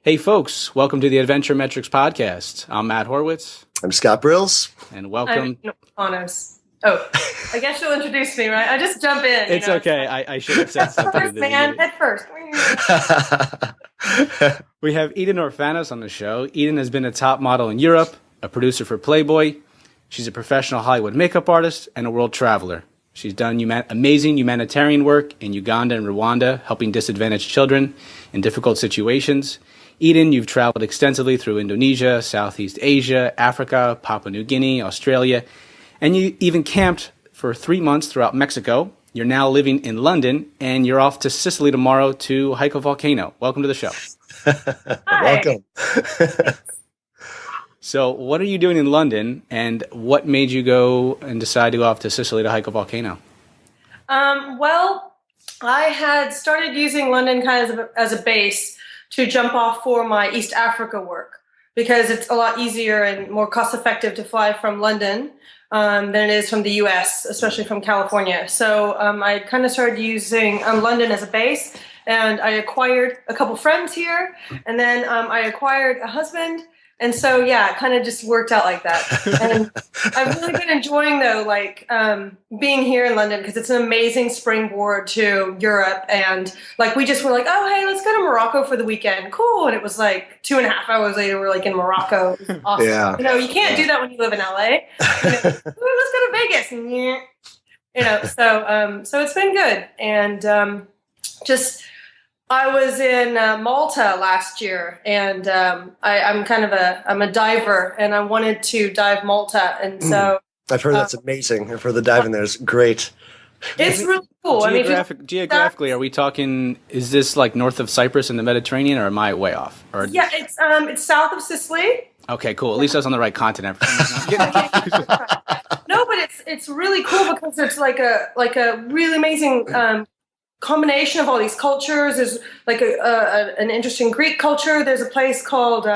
Hey folks, welcome to the Adventure Metrics Podcast. I'm Matt Horwitz. I'm Scott Brills. And welcome. I'm Orfanos. Oh, I guess you'll introduce me, right? I just jump in. It's okay. I should have said something. First, man, head first. We have Eden Orfanos on the show. Eden has been a top model in Europe, a producer for Playboy. She's a professional Hollywood makeup artist and a world traveler. She's done amazing humanitarian work in Uganda and Rwanda, helping disadvantaged children in difficult situations. Eden, you've traveled extensively through Indonesia, Southeast Asia, Africa, Papua New Guinea, Australia, and you even camped for 3 months throughout Mexico. You're now living in London, and you're off to Sicily tomorrow to hike a volcano. Welcome to the show. Welcome. So what are you doing in London, and what made you go and decide to go off to Sicily to hike a volcano? Well, I had started using London kind of as a base to jump off for my East Africa work, because it's a lot easier and more cost effective to fly from London than it is from the US, especially from California. So I kind of started using London as a base, and I acquired a couple friends here, and then I acquired a husband. And so, yeah, it kind of just worked out like that. And I've really been enjoying, though, like being here in London, because it's an amazing springboard to Europe. And like we just were like, oh, hey, let's go to Morocco for the weekend. Cool. And it was like 2.5 hours later, we're like in Morocco. It was awesome. Yeah. You know, you can't do that when you live in LA. You know, let's go to Vegas. You know, so it's been good. And I was in Malta last year, and I'm a diver, and I wanted to dive Malta, and so I've heard that's amazing. I've heard the diving there is great. It's really cool. Geographically, are we talking? Is this like north of Cyprus in the Mediterranean, or am I way off? Or yeah, it's south of Sicily. Okay, cool. At least I was on the right continent. No, but it's really cool because it's like a really amazing combination of all these cultures. There's like an interesting Greek culture. There's a place called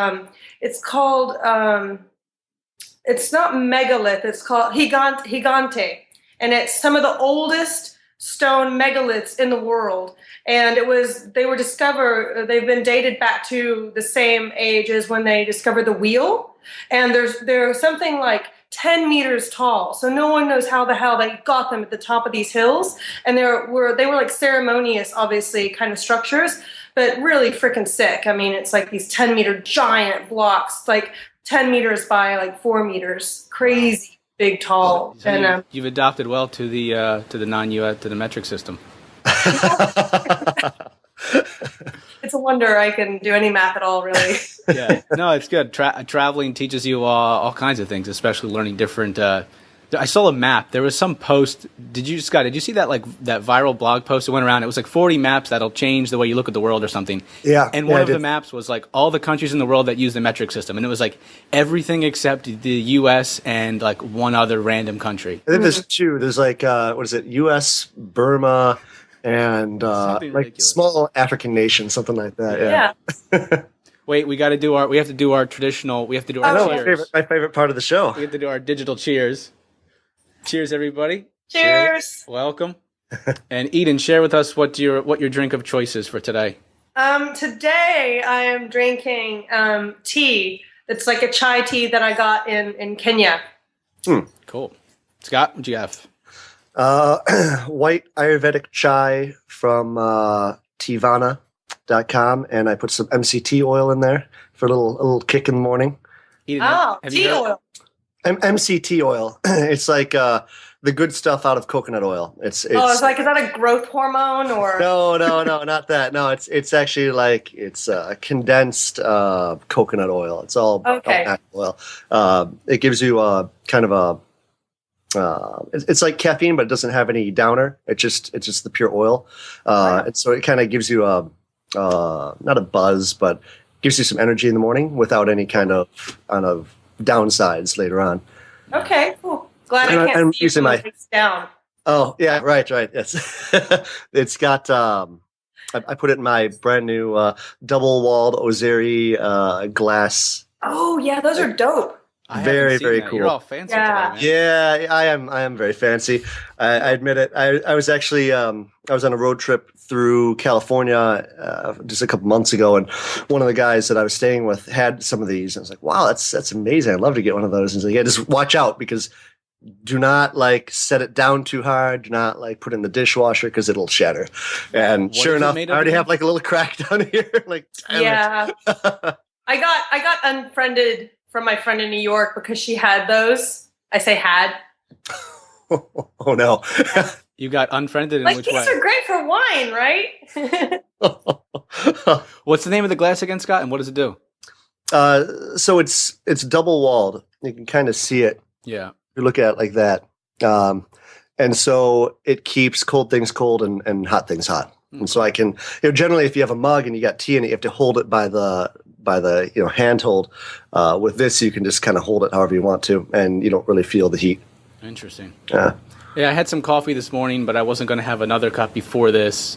it's not megalith, it's called Gigante, and it's some of the oldest stone megaliths in the world. And they've been dated back to the same age as when they discovered the wheel. And they're something like 10 meters tall. So no one knows how the hell they got them at the top of these hills. And they were like ceremonious, obviously, kind of structures, but really freaking sick. I mean, it's like these 10-meter giant blocks, like 10 meters by like 4 meters. Crazy big, tall. So and you've adopted well to the metric system. It's a wonder I can do any math at all, really. Yeah, no, it's good. Traveling teaches you all kinds of things, especially learning different. I saw a map. There was some post. Did you see that viral blog post that went around? It was like 40 maps that'll change the way you look at the world or something. Yeah. And one of the maps was like all the countries in the world that use the metric system, and it was like everything except the U.S. and like one other random country. I think there's two. There's like what is it? U.S., Burma, and like small African nation, something like that. Yeah. Wait, we have to do our traditional. We have to do our cheers. My favorite part of the show. We have to do our digital cheers. Cheers, everybody. Cheers. Welcome. And Eden, share with us what your drink of choice is for today. Today I am drinking tea. It's like a chai tea that I got in Kenya. Cool. Scott, what do you have? White Ayurvedic chai from Tivana.com, and I put some MCT oil in there for a little kick in the morning. Eden, tea oil. MCT oil. It's like the good stuff out of coconut oil. It's like, is that a growth hormone or? No, not that. No, it's actually like it's condensed coconut oil. It's all natural oil. It gives you kind of a it's like caffeine, but it doesn't have any downer. It's just the pure oil. And so it kind of gives you not a buzz, but gives you some energy in the morning without any kind of downsides later on. Okay, cool. Glad I can't see you face down. Oh yeah, right. Yes, it's got. I put it in my brand new double-walled Ozeri glass. Oh yeah, those are dope. Very, very cool. You're all fancy today, man. Yeah, I am very fancy. I admit it. I was actually I was on a road trip through California just a couple months ago, and one of the guys that I was staying with had some of these. I was like, wow, that's amazing. I'd love to get one of those. And he's like, yeah, just watch out, because do not like set it down too hard. Do not like put it in the dishwasher, because it'll shatter. And sure enough, I already have like a little crack down here. Like, damn it. I got unfriended from my friend in New York because she had those. I say had. Oh no. You got unfriended in like, which way? These are great for wine, right? What's the name of the glass again, Scott, and what does it do? So it's double walled. You can kind of see it. Yeah. If you look at it like that. And so it keeps cold things cold and hot things hot. And so I can, generally if you have a mug and you got tea in it, you have to hold it by the handhold. With this, you can just kind of hold it however you want to, and you don't really feel the heat. Interesting. Yeah, I had some coffee this morning, but I wasn't going to have another cup before this.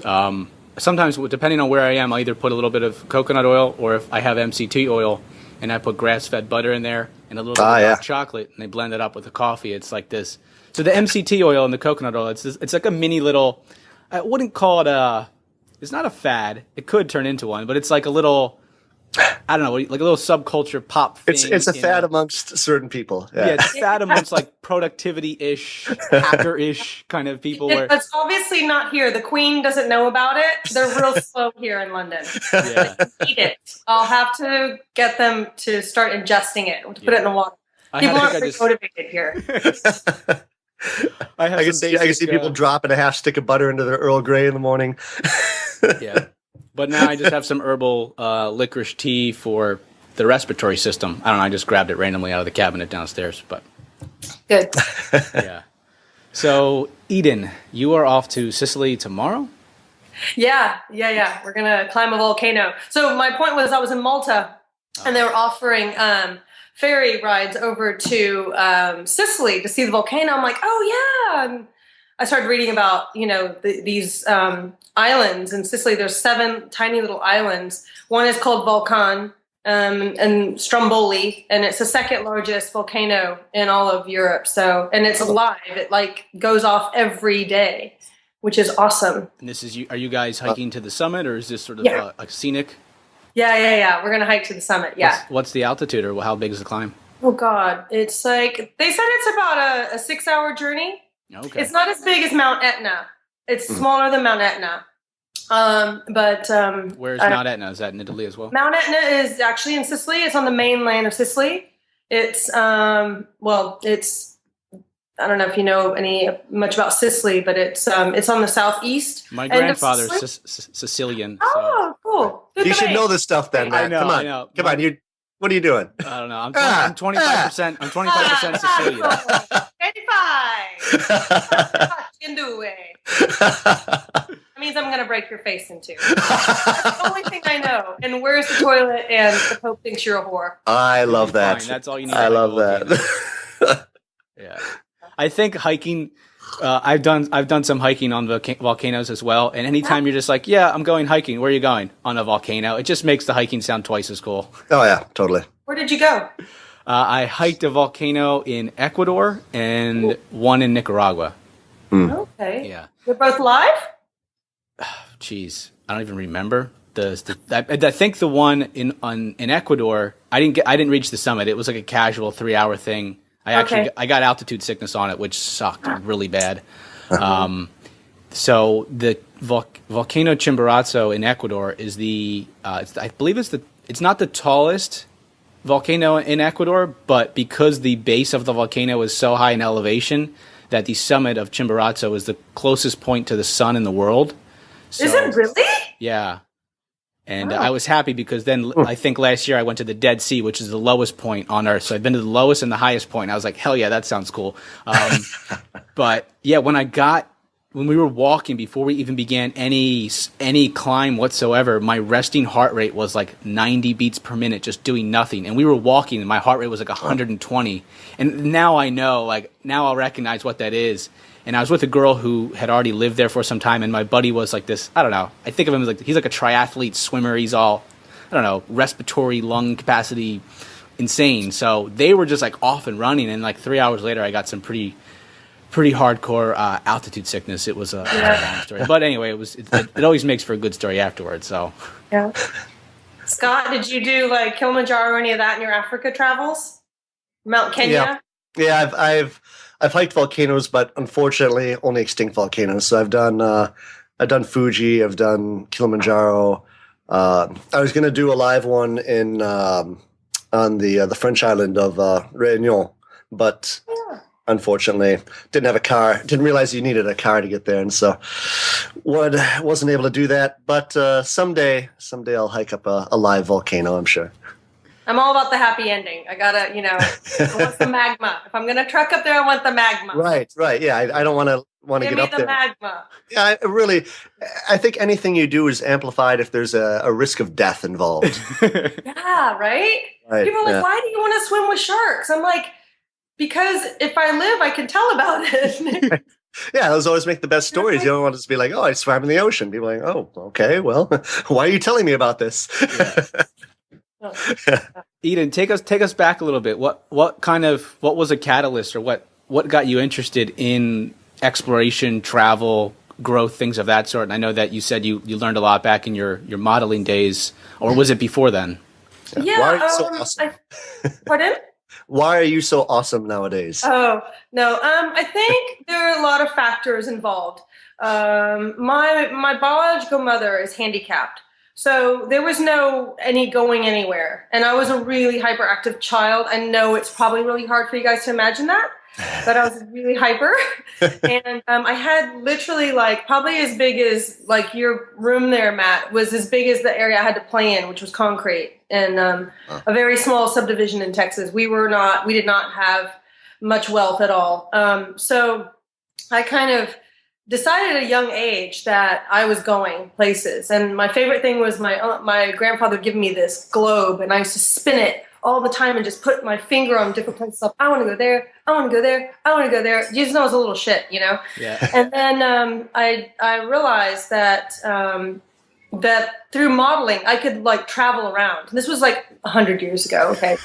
Sometimes, depending on where I am, I either put a little bit of coconut oil, or if I have MCT oil, and I put grass-fed butter in there and a little bit of dark chocolate, and they blend it up with the coffee. It's like this. So the MCT oil and the coconut oil, it's like a mini little. I wouldn't call it it's not a fad. It could turn into one, but it's like a little, I don't know, like a little subculture pop thing. It's a fad amongst certain people. Yeah, it's a fad amongst like productivity-ish, hacker-ish kind of people. It's obviously not here. The Queen doesn't know about it. They're real slow here in London. Yeah. They eat it. I'll have to get them to start ingesting it, to put it in the water. People aren't very motivated here. I can see people dropping a half stick of butter into their Earl Grey in the morning. Yeah. But now I just have some herbal licorice tea for the respiratory system. I don't know. I just grabbed it randomly out of the cabinet downstairs. But good. Yeah. So, Eden, you are off to Sicily tomorrow? Yeah. We're going to climb a volcano. So my point was I was in Malta, and they were offering ferry rides over to Sicily to see the volcano. I'm like, oh, yeah. And I started reading about, these islands in Sicily. There's 7 tiny little islands. One is called Vulcan and Stromboli, and it's the second largest volcano in all of Europe. So, and it's alive. It like goes off every day, which is awesome. And this is are you guys hiking to the summit, or is this sort of a scenic? Yeah. We're going to hike to the summit. Yeah. What's the altitude, or how big is the climb? Oh God. It's like, they said it's about a 6-hour journey. Okay. It's not as big as Mount Etna. It's smaller than Mount Etna. Where's Mount Etna? Is that in Italy as well? Mount Etna is actually in Sicily. It's on the mainland of Sicily. It's I don't know if you know much about Sicily, but it's on the southeast. My grandfather's Sicilian. Oh, cool. Good you should know this stuff then, Matt. Come on. What are you doing? I don't know. I'm 25%. I'm 25% Sicilian. 25. That means I'm going to break your face in two. That's the only thing I know. And where's the toilet? And the Pope thinks you're a whore. I love that. Fine. That's all you need. I love that. Yeah. I think hiking. I've done some hiking on volcanoes as well. And anytime you're just like, yeah, I'm going hiking. Where are you going? On a volcano. It just makes the hiking sound twice as cool. Oh yeah, totally. Where did you go? I hiked a volcano in Ecuador and one in Nicaragua. Okay. Yeah. They're both live? Jeez, I don't even remember. I think the one in Ecuador, I didn't reach the summit. It was like a casual 3-hour thing. I got altitude sickness on it, which sucked really bad. So the volcano Chimborazo in Ecuador is I believe it's not the tallest volcano in Ecuador, but because the base of the volcano is so high in elevation that the summit of Chimborazo is the closest point to the sun in the world. So, is it really? Yeah. And I was happy because then I think last year I went to the Dead Sea, which is the lowest point on Earth. So I've been to the lowest and the highest point. And I was like, hell yeah, that sounds cool. But yeah, when we were walking before we even began any climb whatsoever, my resting heart rate was like 90 beats per minute, just doing nothing. And we were walking and my heart rate was like 120. And now I know, now I'll recognize what that is. And I was with a girl who had already lived there for some time, and my buddy was like this, I don't know, I think of him as he's like a triathlete swimmer. He's all, I don't know, respiratory, lung capacity, insane. So they were just like off and running, and like 3 hours later, I got some pretty hardcore altitude sickness. It was a long story, but anyway, it always makes for a good story afterwards. So yeah. Scott, did you do like Kilimanjaro or any of that in your Africa travels? Mount Kenya? Yeah, I've hiked volcanoes, but unfortunately only extinct volcanoes. So I've done Fuji, I've done Kilimanjaro. I was going to do a live one in on the French island of Réunion, but unfortunately didn't have a car. Didn't realize you needed a car to get there, and so wasn't able to do that. But someday I'll hike up a live volcano, I'm sure. I'm all about the happy ending. I gotta, I want the magma. If I'm gonna truck up there, I want the magma. Right. Yeah, I don't want to get up there. Give me the magma. Yeah, I think anything you do is amplified if there's a risk of death involved. Yeah, right? People are like, why do you want to swim with sharks? I'm like, because if I live, I can tell about it. Yeah, those always make the best stories. You don't want to just be like, oh, I swam in the ocean. People are like, oh, okay, well, why are you telling me about this? Eden, take us back a little bit. What was a catalyst, or what got you interested in exploration, travel, growth, things of that sort? And I know that you said you learned a lot back in your modeling days, or was it before then? Yeah. Why are you so awesome? Pardon? Why are you so awesome nowadays? Oh, no. I think there are a lot of factors involved. My biological mother is handicapped. So there was going anywhere. And I was a really hyperactive child. I know it's probably really hard for you guys to imagine that, but I was really hyper. And I had literally probably as big as your room there, Matt, was as big as the area I had to play in, which was concrete. And a very small subdivision in Texas. We did not have much wealth at all. So I kind of decided at a young age that I was going places. And my favorite thing was my grandfather giving me this globe, and I used to spin it all the time and just put my finger on different places. Like, I want to go there. I want to go there. I want to go there. You just know I was a little shit, Yeah. And then I realized that that through modeling, I could travel around. And this was 100 years ago. Okay.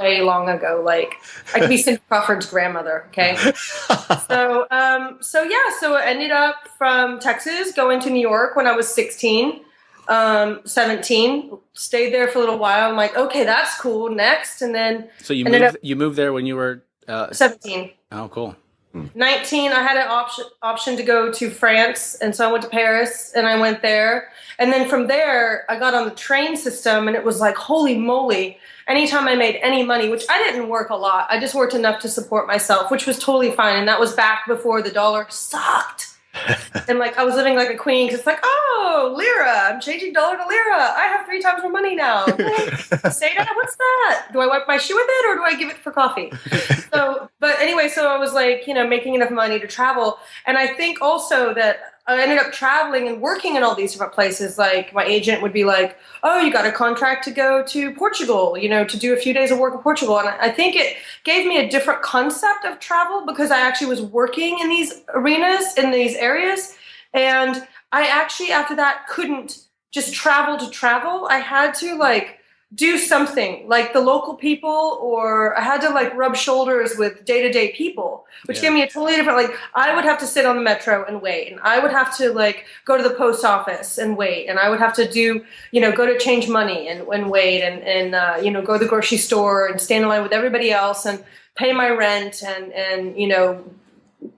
Way long ago. I could be Cindy Crawford's grandmother. Okay. So I ended up from Texas going to New York when I was 16, 17, stayed there for a little while. I'm like, okay, that's cool. Next. And then so you moved there when you were 17. Oh, cool. 19, I had an option to go to France, and so I went to Paris, and I went there. And then from there, I got on the train system, and it was like, holy moly. Anytime I made any money, which I didn't work a lot, I just worked enough to support myself, which was totally fine. And that was back before the dollar sucked. And I was living like a queen, because it's oh, lira, I'm changing dollar to lira. I have 3 times more money now. Say that? What's that? Do I wipe my shoe with it, or do I give it for coffee? But anyway, so I was making enough money to travel. And I think also that I ended up traveling and working in all these different places. My agent would be like, oh, you got a contract to go to Portugal, to do a few days of work in Portugal. And I think it gave me a different concept of travel, because I actually was working in these arenas, in these areas. And I actually, after that, couldn't just travel to travel. I had to do something the local people, or I had to rub shoulders with day-to-day people, which gave me a totally different, I would have to sit on the metro and wait, and I would have to go to the post office and wait, and I would have to do, go to change money and wait, and go to the grocery store and stand in line with everybody else and pay my rent and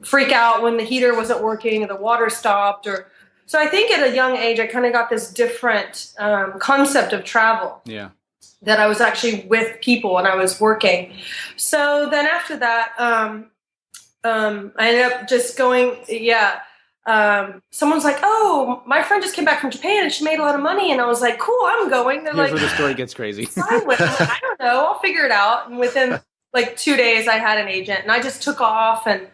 freak out when the heater wasn't working or the water stopped. So I think at a young age, I kind of got this different concept of travel. Yeah. That I was actually with people and I was working. So then after that, I ended up just going, someone's like, oh, my friend just came back from Japan and she made a lot of money. And I was like, cool, I'm going. They're Here's where the story gets crazy. I don't know, I'll figure it out. And within 2 days, I had an agent, and I just took off. And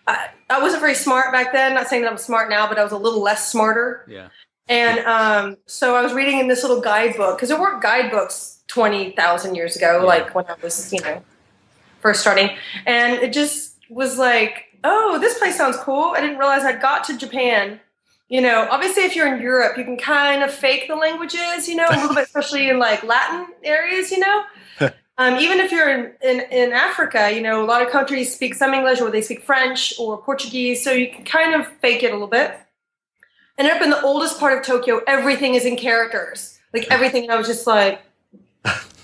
I wasn't very smart back then. Not saying that I'm smart now, but I was a little less smarter. Yeah. And so I was reading in this little guidebook, because there weren't guidebooks 20,000 years ago, when I was, first starting. And it just was oh, this place sounds cool. I didn't realize I'd got to Japan. Obviously if you're in Europe, you can kind of fake the languages, a little bit, especially in Latin areas, Even if you're in Africa, you know, a lot of countries speak some English or they speak French or Portuguese, so you can kind of fake it a little bit. And up in the oldest part of Tokyo, everything is in characters. Like everything, and I was just like,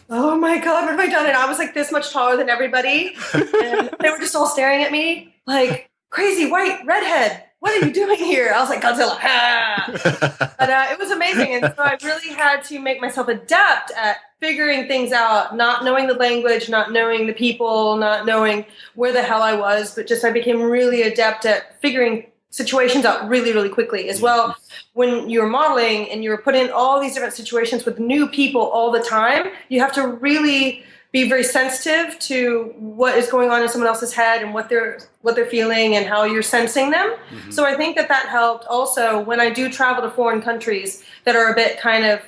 oh my God, what have I done? And I was like this much taller than everybody. And they were just all staring at me like, crazy white redhead, what are you doing here? I was like, Godzilla. Ah. But it was amazing. And so I really had to make myself adept at figuring things out, not knowing the language, not knowing the people, not knowing where the hell I was, but just I became really adept at figuring situations out really, really quickly. As well, when you're modeling and you're put in all these different situations with new people all the time, you have to really be very sensitive to what is going on in someone else's head and what they're feeling and how you're sensing them. So I think that helped also when I do travel to foreign countries that are a bit kind of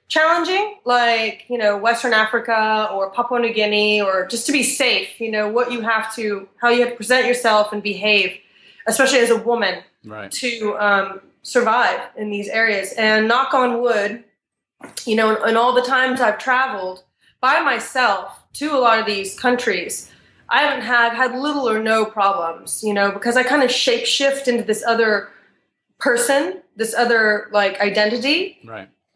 challenging, like, you know, Western Africa or Papua New Guinea, or just to be safe, you know, how you have to present yourself and behave, especially as a woman, to survive in these areas. And knock on wood, you know, in all the times I've traveled by myself to a lot of these countries, I haven't had little or no problems, you know, because I kind of shape shift into this other person, this other like identity,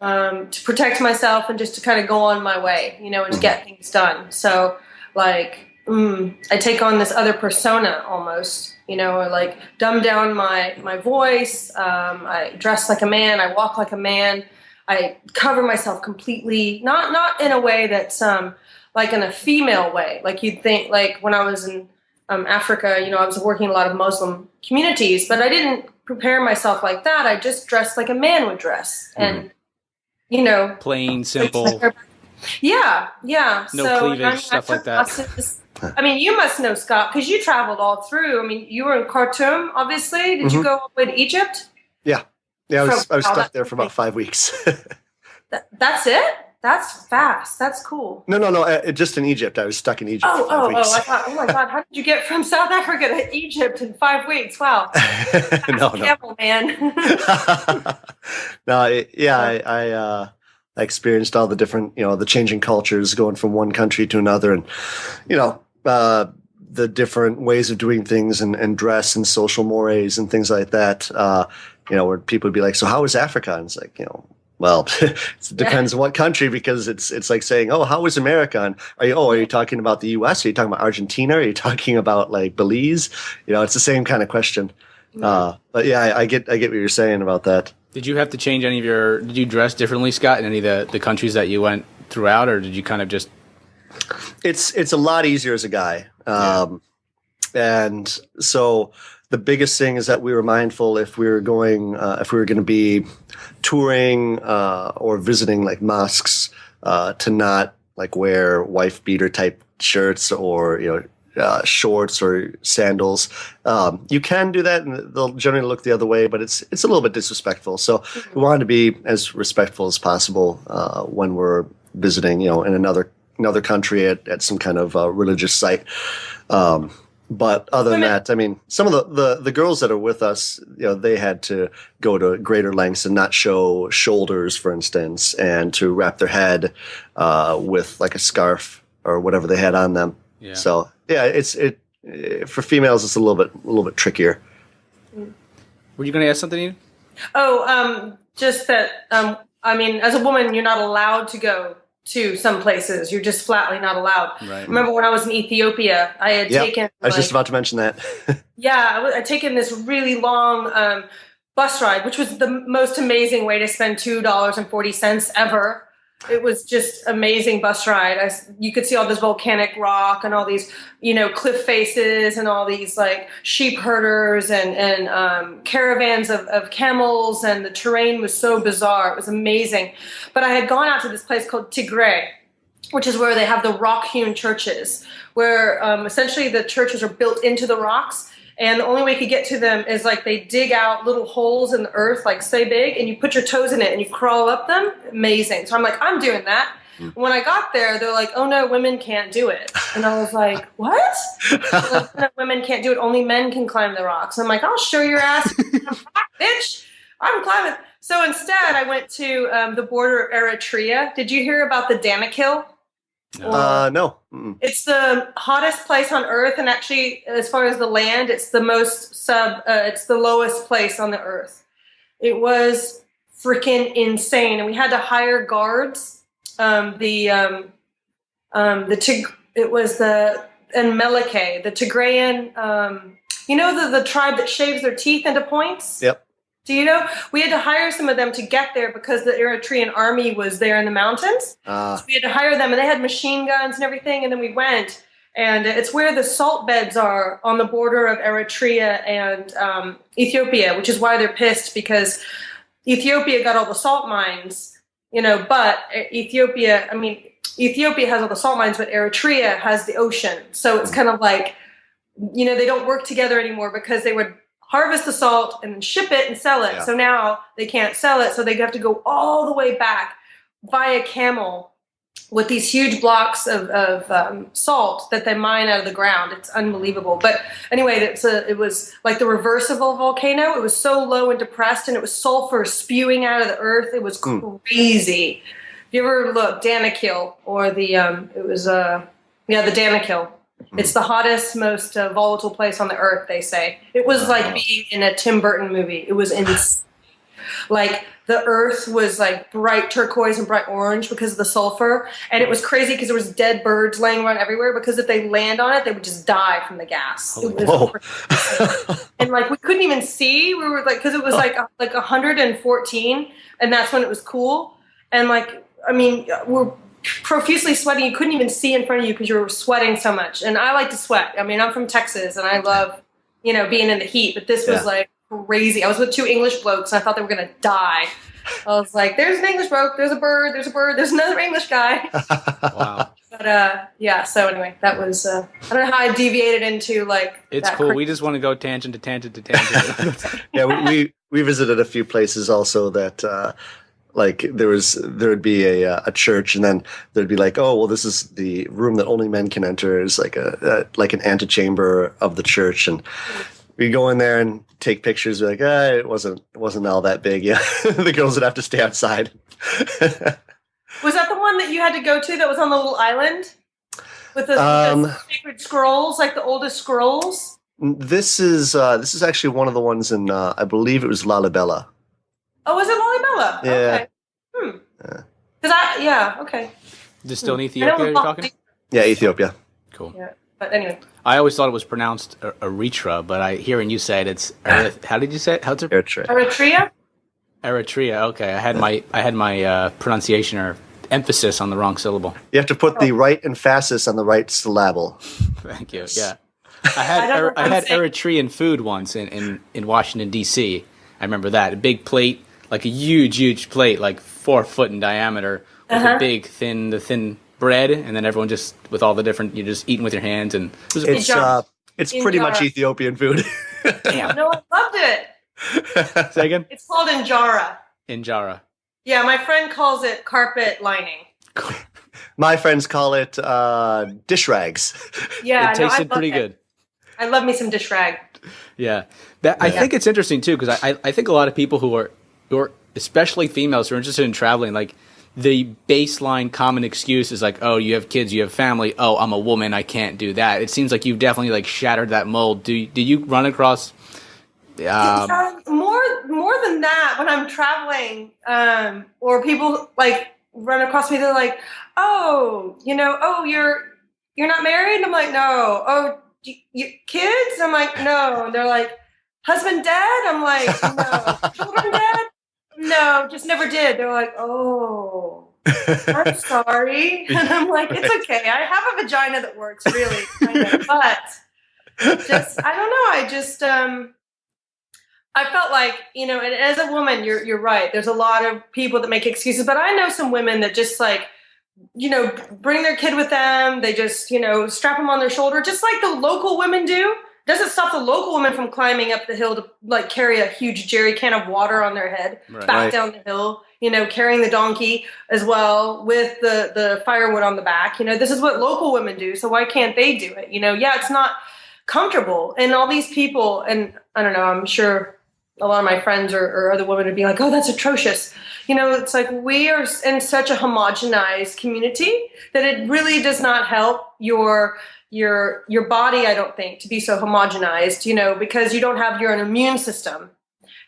to protect myself and just to kind of go on my way, you know, and to get things done. So like, I take on this other persona almost, you know, or like dumb down my voice. I dress like a man. I walk like a man. I cover myself completely, not in a way that's like in a female way. Like you'd think, like when I was in Africa, you know, I was working in a lot of Muslim communities, but I didn't prepare myself like that. I just dressed like a man would dress, and you know, plain, simple. Yeah. No cleavage, stuff like that. I mean, you must know, Scott, because you traveled all through. I mean, you were in Khartoum, obviously. Did you go all the way to Egypt? Yeah, I was stuck there for about 5 weeks. That's it? That's fast. That's cool. No. Just in Egypt. I was stuck in Egypt for 5 weeks. I thought, oh my God, how did you get from South Africa to Egypt in 5 weeks? Wow. No. Camel, man. I experienced all the different, you know, the changing cultures going from one country to another, and, you know, the different ways of doing things and dress and social mores and things like that. You know, where people would be like, so how was Africa? And it's like, you know, well, it depends on what country, because it's like saying, oh, how was America? And are you talking about the US? Are you talking about Argentina? Are you talking about like Belize? You know, it's the same kind of question. But yeah, I get what you're saying about that. Did you have to change did you dress differently, Scott, in any of the countries that you went throughout, or did you kind of just? It's a lot easier as a guy. And so the biggest thing is that we were mindful if we were going to be touring or visiting like mosques, to not like wear wife beater type shirts or, you know, shorts or sandals. You can do that, and they'll generally look the other way, but it's a little bit disrespectful. So we wanted to be as respectful as possible when we're visiting, you know, in another country at some kind of religious site. But other than that, I mean, some of the girls that are with us, you know, they had to go to greater lengths and not show shoulders, for instance, and to wrap their head with like a scarf or whatever they had on them. Yeah. So yeah, for females, it's a little bit trickier. Were you going to ask something, Ian? Just that. I mean, as a woman, you're not allowed to go to some places. You're just flatly not allowed. Right. Remember when I was in Ethiopia, I had taken... I was just about to mention that. I'd taken this really long bus ride, which was the most amazing way to spend $2.40 ever. It was just amazing bus ride. You could see all this volcanic rock and all these, you know, cliff faces and all these like sheep herders and caravans of camels, and the terrain was so bizarre. It was amazing. But I had gone out to this place called Tigray, which is where they have the rock-hewn churches, where essentially the churches are built into the rocks. And the only way you could get to them is like they dig out little holes in the earth, like say big, and you put your toes in it and you crawl up them. Amazing. So I'm like, I'm doing that. When I got there, they're like, oh no, women can't do it. And I was like, what? Like, no, women can't do it. Only men can climb the rocks. I'm like, I'll show your ass, bitch. I'm climbing. So instead, I went to the border of Eritrea. Did you hear about the Danakil? No. It's the hottest place on Earth, and actually, as far as the land, it's the it's the lowest place on the Earth. It was freaking insane, and we had to hire guards. It was the Melike, the Tigrayan. The tribe that shaves their teeth into points. Yep. Do you know? We had to hire some of them to get there because the Eritrean army was there in the mountains. So we had to hire them, and they had machine guns and everything. And then we went, and it's where the salt beds are on the border of Eritrea and Ethiopia, which is why they're pissed, because Ethiopia got all the salt mines, but Ethiopia has all the salt mines, but Eritrea has the ocean. So it's kind of like, they don't work together anymore because they would harvest the salt and then ship it and sell it. Yeah. So now they can't sell it. So they have to go all the way back via camel with these huge blocks of salt that they mine out of the ground. It's unbelievable. But anyway, it was like the reverse of a volcano. It was so low and depressed, and it was sulfur spewing out of the earth. It was crazy. If you ever look, Danakil, or the Danakil. It's the hottest, most volatile place on the earth, they say. It was like being in a Tim Burton movie. It was insane. Like, the earth was like bright turquoise and bright orange because of the sulfur. And it was crazy because there was dead birds laying around everywhere, because if they land on it, they would just die from the gas. And like, we couldn't even see. We were like, because it was like 114, and that's when it was cool. And like, we're profusely sweating. You couldn't even see in front of you because you were sweating so much. And I like to sweat. I'm from Texas, and I love, being in the heat. But this was like crazy. I was with two English blokes, and I thought they were going to die. I was like, there's an English bloke, there's a bird, there's another English guy. Wow. But so anyway, that was, I don't know how I deviated into like. It's cool. We just want to go tangent to tangent to tangent. Yeah, we visited a few places also that, like there would be a church, and then there'd be like, oh well, this is the room that only men can enter. It's like an antechamber of the church, and we go in there and take pictures. We're like, it wasn't all that big. Yeah, the girls would have to stay outside. Was that the one that you had to go to that was on the little island with the sacred scrolls, like the oldest scrolls? This is actually one of the ones in I believe it was Lalibela. Oh, was it Lalibela? Yeah. Okay. Okay. Is it still in Ethiopia you're talking? Yeah, Ethiopia. Cool. Yeah, but anyway. I always thought it was pronounced Eritrea, but hearing you say it, it's how did you say it? How's it? Eritrea. Eritrea. Okay, I had my pronunciation or emphasis on the wrong syllable. You have to put the right emphasis on the right syllable. Thank you. Yeah, I had Eritrean food once in Washington D.C. I remember that, a big plate, like a huge plate, like 4 foot in diameter, with a big thin bread, and then everyone just with all the different, you're just eating with your hands, and it's pretty much Ethiopian food. Damn. No, I loved it. Say again? It's called injera. Injera. Yeah, my friend calls it carpet lining. My friends call it dish rags. Yeah, it tasted pretty good. I love me some dish rag. Yeah, I think it's interesting too, because I think a lot of people who are especially females who are interested in traveling, like the baseline common excuse is like, oh, you have kids, you have family. Oh, I'm a woman, I can't do that. It seems like you've definitely like shattered that mold. Do you run across? More than that, when I'm traveling, or people like run across me, they're like, oh, you're not married? And I'm like, no. Oh, you kids? I'm like, no. And they're like, husband dead? I'm like, no. Children dead? No, just never did. They're like, oh, I'm sorry. And I'm like, it's okay. I have a vagina that works, really, kind of. But just, I don't know. I just, I felt like, and as a woman, you're right. There's a lot of people that make excuses, but I know some women that just like, bring their kid with them. They just, strap them on their shoulder, just like the local women do. Doesn't stop the local women from climbing up the hill to like carry a huge jerry can of water on their head, back down the hill, carrying the donkey as well with the firewood on the back. This is what local women do. So why can't they do it? Yeah, it's not comfortable. And all these people, and I don't know, I'm sure a lot of my friends or other women would be like, oh, that's atrocious. It's like we are in such a homogenized community that it really does not help your body, I don't think, to be so homogenized, because you don't have your own immune system.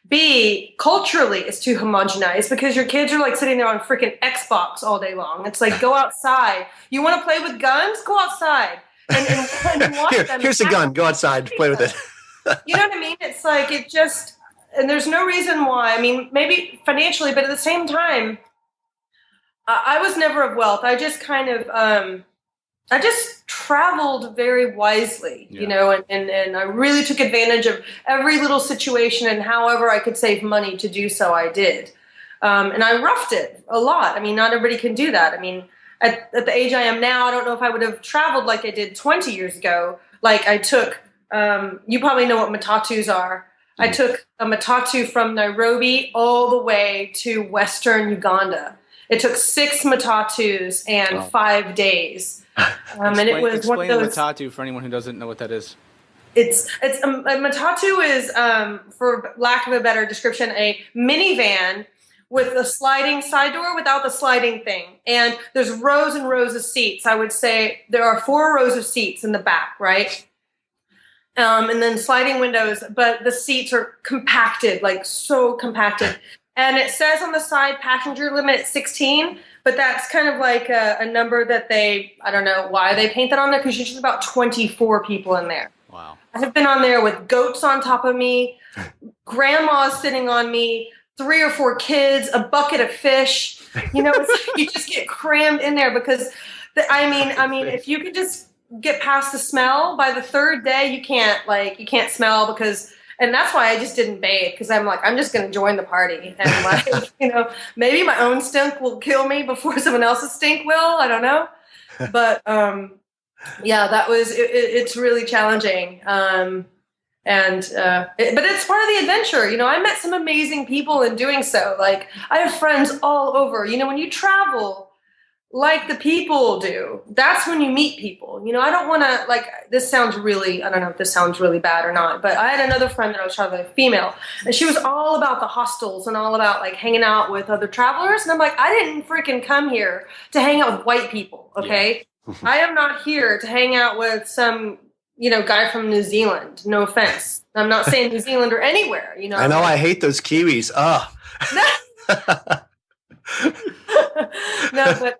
B, culturally, it's too homogenized because your kids are like sitting there on freaking Xbox all day long. It's like, go outside. You want to play with guns? Go outside. And watch them. Here's a gun. Go outside. Play with it. You know what I mean? It's like and there's no reason why. I mean, maybe financially, but at the same time, I was never of wealth. I just kind of, I just traveled very wisely, and I really took advantage of every little situation, and however I could save money to do so, I did. And I roughed it a lot. I mean, not everybody can do that. I mean, at the age I am now, I don't know if I would have traveled like I did 20 years ago. Like I took, you probably know what matatus are. I took a matatu from Nairobi all the way to Western Uganda. It took 6 matatus and 5 days. And it was explain one of those. matatu for anyone who doesn't know what that is. It's a matatu is, for lack of a better description, a minivan with a sliding side door without the sliding thing. And there's rows and rows of seats. I would say there are 4 rows of seats in the back, right? And then sliding windows, but the seats are compacted, like so compacted. And it says on the side passenger limit 16, but that's kind of like a number that I don't know why they paint that on there, because there's just about 24 people in there. Wow. I have been on there with goats on top of me, grandmas sitting on me, 3 or 4 kids, a bucket of fish. It's like you just get crammed in there because, I mean, if you could just get past the smell, by the 3rd day, you can't smell because. And that's why I just didn't bathe, because I'm like, I'm just going to join the party. And maybe my own stink will kill me before someone else's stink will. I don't know. But that was, it's really challenging. But it's part of the adventure. I met some amazing people in doing so. Like I have friends all over, when you travel like the people do, that's when you meet people. I don't want to, this sounds really, I don't know if this sounds really bad or not, but I had another friend that I was traveling with, female, and she was all about the hostels and all about hanging out with other travelers. And I'm like, I didn't freaking come here to hang out with white people. Okay. Yeah. I am not here to hang out with some, guy from New Zealand. No offense. I'm not saying New Zealand or anywhere, I know. I hate those Kiwis. No, but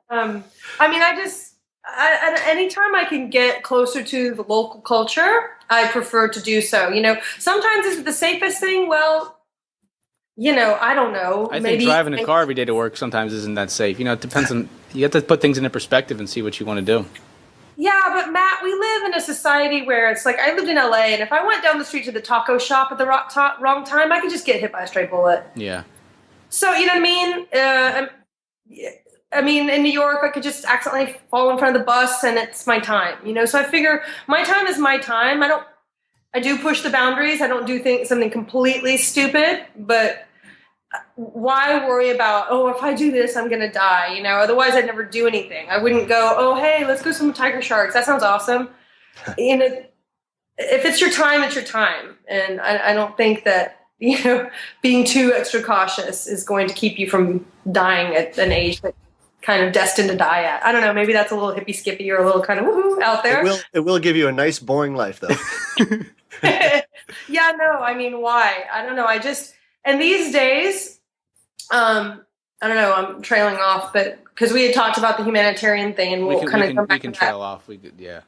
anytime I can get closer to the local culture, I prefer to do so. Sometimes is it the safest thing? Well, I don't know. I think driving a car every day to work sometimes isn't that safe. It depends on, you have to put things into perspective and see what you want to do. Yeah, but Matt, we live in a society where it's like, I lived in LA, and if I went down the street to the taco shop at the wrong time, I could just get hit by a stray bullet. Yeah. So, you know what I mean? In New York, I could just accidentally fall in front of the bus and it's my time, So I figure my time is my time. I do push the boundaries. I don't do something completely stupid, but why worry about, if I do this, I'm going to die, Otherwise, I'd never do anything. I wouldn't go, hey, let's go swim with tiger sharks. That sounds awesome. If it's your time, it's your time. And I don't think that, being too extra cautious is going to keep you from dying at an age that kind of destined to die at. I don't know. Maybe that's a little hippy skippy or a little kind of woohoo out there. It will give you a nice, boring life, though. Yeah, no, I mean, why? I don't know. And these days, I don't know, I'm trailing off, but because we had talked about the humanitarian thing and we'll kind of come back to that. We can trail off. Yeah.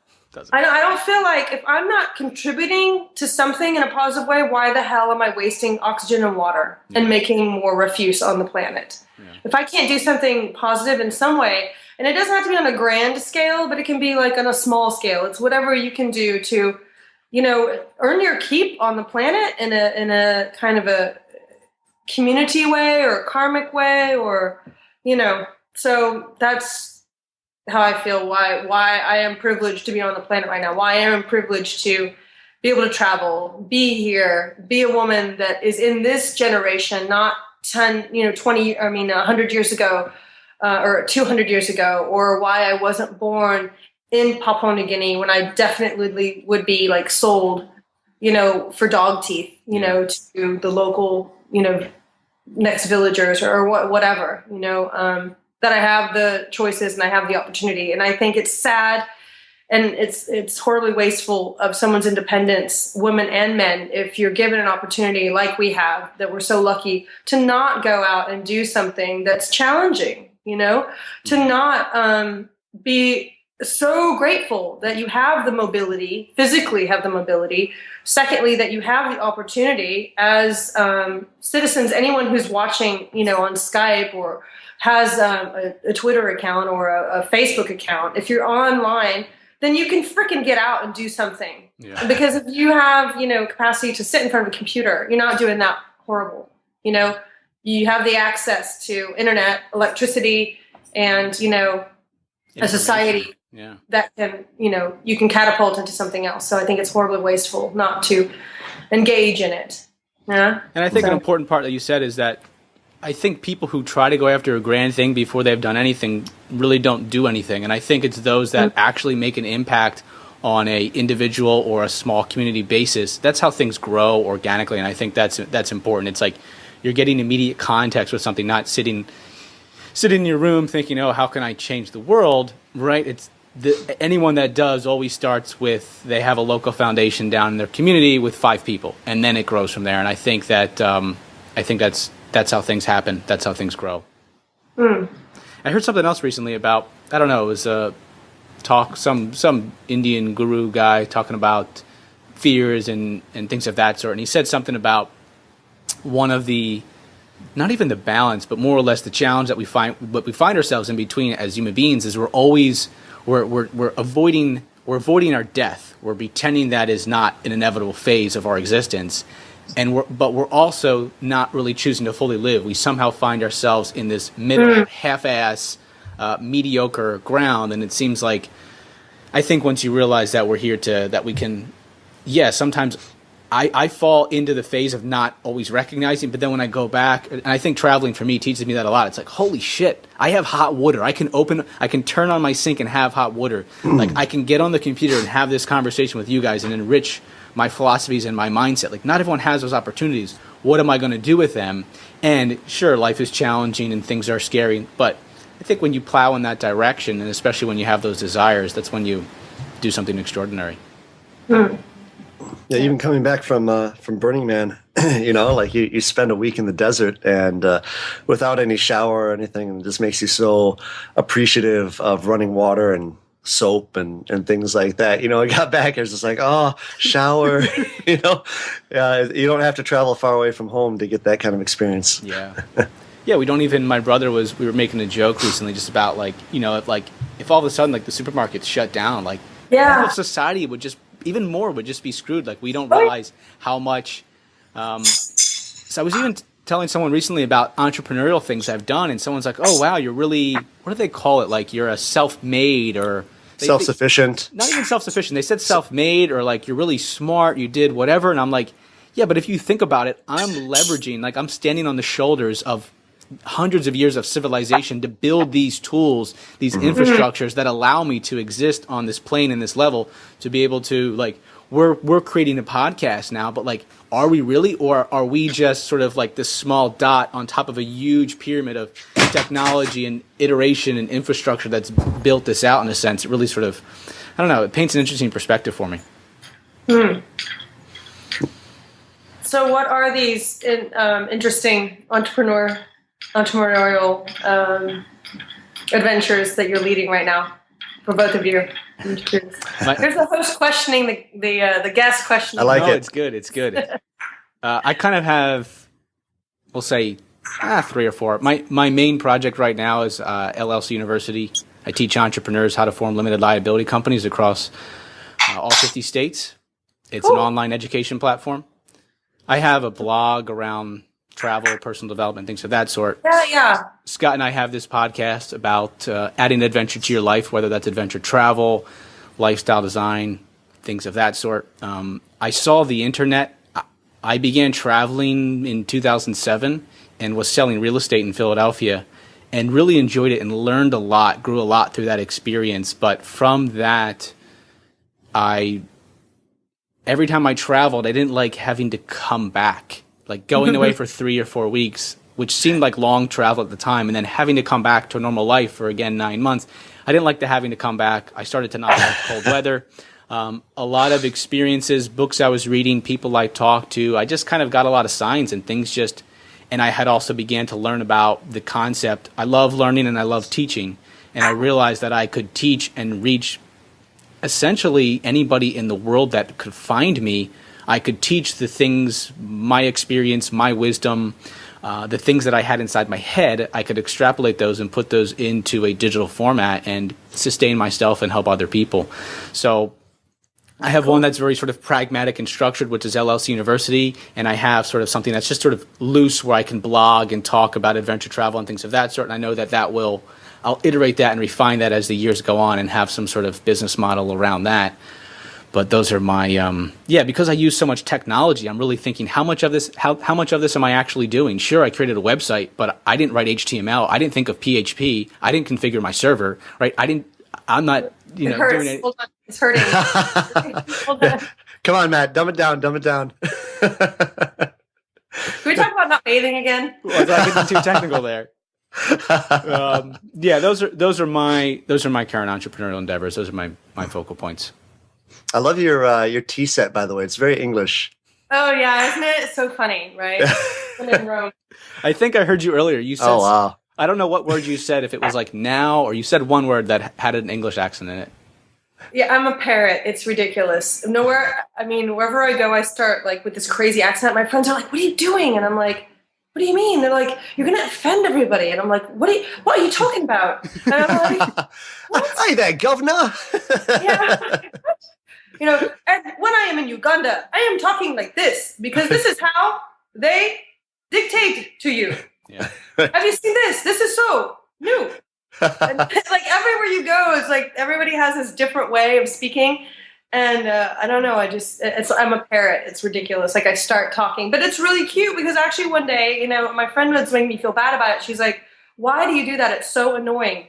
I don't feel like if I'm not contributing to something in a positive way, why the hell am I wasting oxygen and water and making more refuse on the planet? Yeah. If I can't do something positive in some way, and it doesn't have to be on a grand scale, but it can be on a small scale. It's whatever you can do to, earn your keep on the planet in a kind of a community way or a karmic way, or, so that's how I feel, why I am privileged to be on the planet right now, why I am privileged to be able to travel, be here, be a woman that is in this generation, not 100 years ago, or 200 years ago, or why I wasn't born in Papua New Guinea when I definitely would be sold, for dog teeth, to the local, next villagers or whatever, that I have the choices and I have the opportunity. And I think it's sad and it's horribly wasteful of someone's independence, women and men, if you're given an opportunity like we have, that we're so lucky to not go out and do something that's challenging, to not be so grateful that you have the mobility, physically have the mobility. Secondly, that you have the opportunity as citizens, anyone who's watching, on Skype or has a Twitter account or a Facebook account, if you're online, then you can freaking get out and do something. Yeah. Because if you have, capacity to sit in front of a computer, you're not doing that horrible. You have the access to internet, electricity, and, a society that can, you can catapult into something else. So I think it's horribly wasteful not to engage in it. Yeah. And I think an important part that you said is that I think people who try to go after a grand thing before they've done anything really don't do anything. And I think it's those that actually make an impact on a individual or a small community basis. That's how things grow organically. And I think that's important. It's like you're getting immediate context with something, not sitting in your room thinking, oh, how can I change the world? Right? It's anyone that does always starts with they have a local foundation down in their community with 5 people, and then it grows from there. And I think that that's how things happen. That's how things grow. I heard something else recently about, I don't know, it was a talk, some Indian guru guy talking about fears and things of that sort. And he said something about one of the, not even the balance, but more or less the challenge that we find ourselves in between as human beings is we're avoiding our death. We're pretending that is not an inevitable phase of our existence. But we're also not really choosing to fully live. We somehow find ourselves in this middle, half-ass, mediocre ground. And it seems like, I think once you realize that we're here that we can, sometimes I fall into the phase of not always recognizing, but then when I go back, and I think traveling for me teaches me that a lot. It's like, holy shit, I have hot water. I can turn on my sink and have hot water. Like I can get on the computer and have this conversation with you guys and enrich my philosophies and my mindset. Like not everyone has those opportunities. What am I going to do with them? And sure, life is challenging and things are scary, but I think when you plow in that direction, and especially when you have those desires, that's when you do something extraordinary. Yeah, even coming back from Burning Man, like you spend a week in the desert and without any shower or anything, and it just makes you so appreciative of running water and soap and things like that. I got back, I was just like, oh, shower. You don't have to travel far away from home to get that kind of experience. Yeah, we don't even, my brother we were making a joke recently just about if all of a sudden the supermarkets shut down, half of society would just be screwed. Like we don't realize how much so I was even telling someone recently about entrepreneurial things I've done, and someone's like, oh wow, you're really, what do they call it, like you're a self-made or self-sufficient. Not even self-sufficient, they said self-made, or like you're really smart, you did whatever. And I'm like, yeah, but if you think about it, I'm leveraging, like I'm standing on the shoulders of hundreds of years of civilization to build these tools, these infrastructures that allow me to exist on this plane and this level, to be able to, like, we're creating a podcast now, but like, are we really, or are we just sort of like this small dot on top of a huge pyramid of technology and iteration and infrastructure that's built this out? In a sense, it really sort of, I don't know, it paints an interesting perspective for me. So what are these interesting entrepreneurial adventures that you're leading right now for both of you? There's the host questioning the guest questioning. I like it. It's good. I kind of have, we'll say, 3 or 4. My main project right now is LLC University. I teach entrepreneurs how to form limited liability companies across all 50 states. It's an online education platform. I have a blog around travel, personal development, things of that sort. Yeah. Scott and I have this podcast about adding adventure to your life, whether that's adventure travel, lifestyle design, things of that sort. I saw the internet. I began traveling in 2007 and was selling real estate in Philadelphia and really enjoyed it and learned a lot, grew a lot through that experience. But from that, every time I traveled, I didn't like having to come back. Like going away for 3 or 4 weeks which seemed like long travel at the time, and then having to come back to a normal life for, again, 9 months. I didn't like the having to come back. I started to not like cold weather. A lot of experiences, books I was reading, people I talked to. I just kind of got a lot of signs and things just, and I had also began to learn about the concept. I love learning and I love teaching. And I realized that I could teach and reach essentially anybody in the world that could find me. I could teach the things, my experience, my wisdom, the things that I had inside my head. I could extrapolate those and put those into a digital format and sustain myself and help other people. So I have one that's very sort of pragmatic and structured, which is LLC University, and I have sort of something that's just sort of loose where I can blog and talk about adventure travel and things of that sort. And I know that I'll iterate that and refine that as the years go on and have some sort of business model around that. But those are my, because I use so much technology, I'm really thinking how much of this am I actually doing? Sure, I created a website, but I didn't write HTML. I didn't think of PHP. I didn't configure my server, right? I'm not, it hurts. doing it. Hold on. It's hurting. Hold on. Come on, Matt, dumb it down. Can we talk about not bathing again? Well, I getting too technical there. Those are my current entrepreneurial endeavors. Those are my focal points. I love your tea set, by the way. It's very English. Oh yeah, isn't it? It's so funny, right? In Rome. I think I heard you earlier. You said, "Oh wow." I don't know what word you said. If it was like now, or you said one word that had an English accent in it. Yeah, I'm a parrot. It's ridiculous. Wherever I go, I start like with this crazy accent. My friends are like, "What are you doing?" And I'm like, "What do you mean?" They're like, "You're going to offend everybody." And I'm like, "What are you talking about?" And I'm like, "What?" Hi there, governor. Yeah. And when I am in Uganda, I am talking like this because this is how they dictate to you. Yeah. Have you seen this? This is so new. And, like everywhere you go, it's like everybody has this different way of speaking. And I don't know. I'm a parrot. It's ridiculous. Like I start talking, but it's really cute because actually one day, my friend was making me feel bad about it. She's like, "Why do you do that? It's so annoying."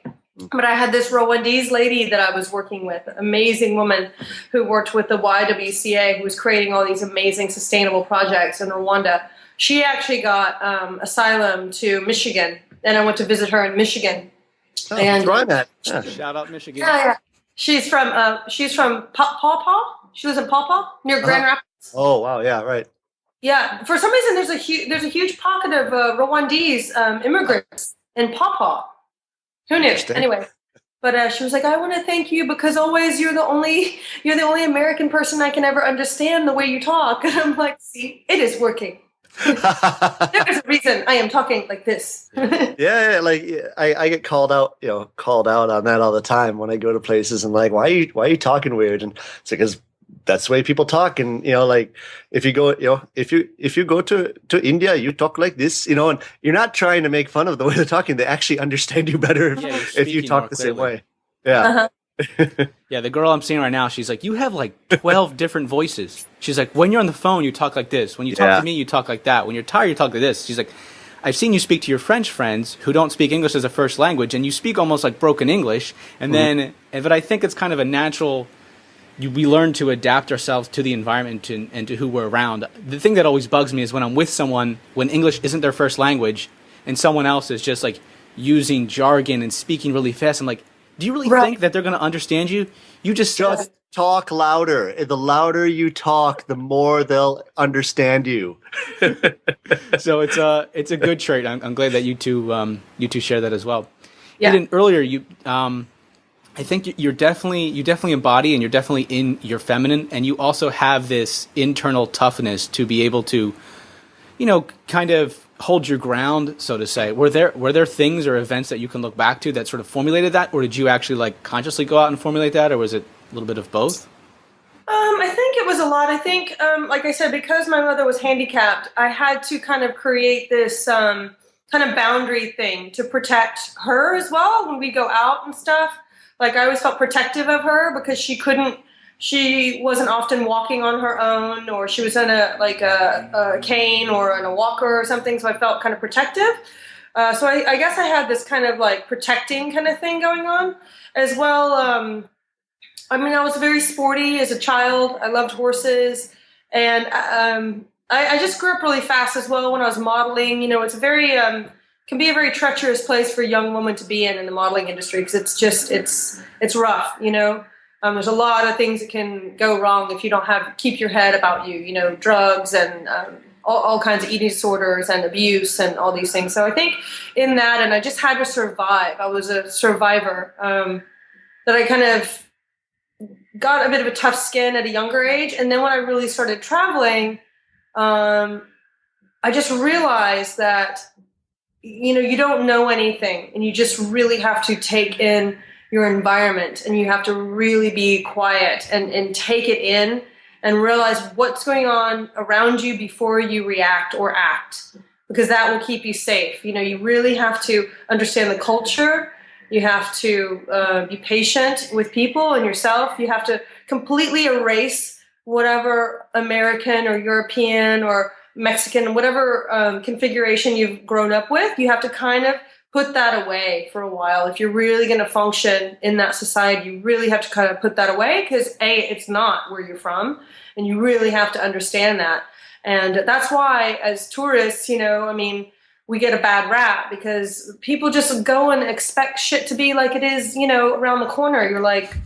But I had this Rwandese lady that I was working with, amazing woman who worked with the YWCA, who was creating all these amazing sustainable projects in Rwanda. She actually got asylum to Michigan, and I went to visit her in Michigan. Oh, and where I'm at. Yeah. Shout out Michigan. Yeah. She's from Paw Paw. She lives in Paw Paw near Grand Rapids. Oh wow, yeah, right. Yeah, for some reason there's a huge pocket of Rwandese immigrants in Paw Paw. Who knew? Anyway, but she was like, "I want to thank you because always you're the only American person I can ever understand the way you talk." And I'm like, "See, it is working." There's a reason I am talking like this. Yeah, like I get called out on that all the time when I go to places and like, why are you talking weird? And it's because that's the way people talk. And like if you go, if you go to India, you talk like this, and you're not trying to make fun of the way they're talking. They actually understand you better if you talk the same way. Yeah. Uh-huh. Yeah, the girl I'm seeing right now, she's like, "You have like 12 different voices." She's like, "When you're on the phone, you talk like this. When you talk to me, you talk like that. When you're tired, you talk like this." She's like, "I've seen you speak to your French friends who don't speak English as a first language, and you speak almost like broken English." And then, but I think it's kind of a natural. We learn to adapt ourselves to the environment and to who we're around. The thing that always bugs me is when I'm with someone, when English isn't their first language, and someone else is just like using jargon and speaking really fast. I'm like, do you really think that they're going to understand you? You just talk louder. The louder you talk, the more they'll understand you. So it's a good trait. I'm glad that you two share that as well. Yeah. Eden, earlier I think you definitely embody and you're definitely in your feminine, and you also have this internal toughness to be able to, kind of hold your ground, so to say. Were there things or events that you can look back to that sort of formulated that, or did you actually like consciously go out and formulate that, or was it a little bit of both? I think it was a lot. I think, like I said, because my mother was handicapped, I had to kind of create this kind of boundary thing to protect her as well when we go out and stuff. Like I always felt protective of her because she wasn't often walking on her own, or she was in a cane or in a walker or something. So I felt kind of protective. So I guess I had this kind of like protecting kind of thing going on as well. I was very sporty as a child. I loved horses, and I just grew up really fast as well when I was modeling. You know, it's a very can be a very treacherous place for a young woman to be in the modeling industry, because it's just it's rough. You know, there's a lot of things that can go wrong if you don't keep your head about you. You know, drugs and all kinds of eating disorders and abuse and all these things. So I think in that, and I just had to survive. I was a survivor. That I kind of got a bit of a tough skin at a younger age, and then when I really started traveling, I just realized that, you know, you don't know anything, and you just really have to take in your environment, and you have to really be quiet and take it in and realize what's going on around you before you react or act, because that will keep you safe. You know, you really have to understand the culture. You have to be patient with people and yourself. You have to completely erase whatever American or European or Mexican, whatever configuration you've grown up with. You have to kind of put that away for a while. If you're really going to function in that society, you really have to kind of put that away, because it's not where you're from, and you really have to understand that. And that's why, as tourists, you know, I mean, we get a bad rap because people just go and expect shit to be like it is, you know, around the corner. You're like,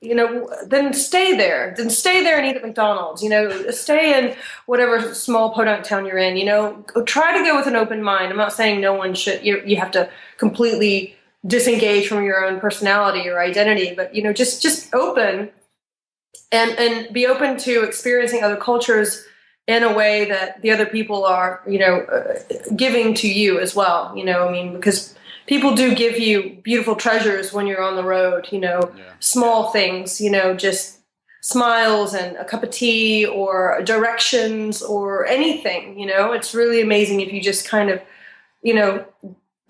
you know, then stay there. Then stay there and eat at McDonald's, you know, stay in whatever small podunk town you're in, you know, try to go with an open mind. I'm not saying no one should, you have to completely disengage from your own personality or identity, but, you know, just open and be open to experiencing other cultures in a way that the other people are, you know, giving to you as well. You know, I mean, because people do give you beautiful treasures when you're on the road, you know, small things, you know, just smiles and a cup of tea or directions or anything, you know. It's really amazing if you just kind of, you know,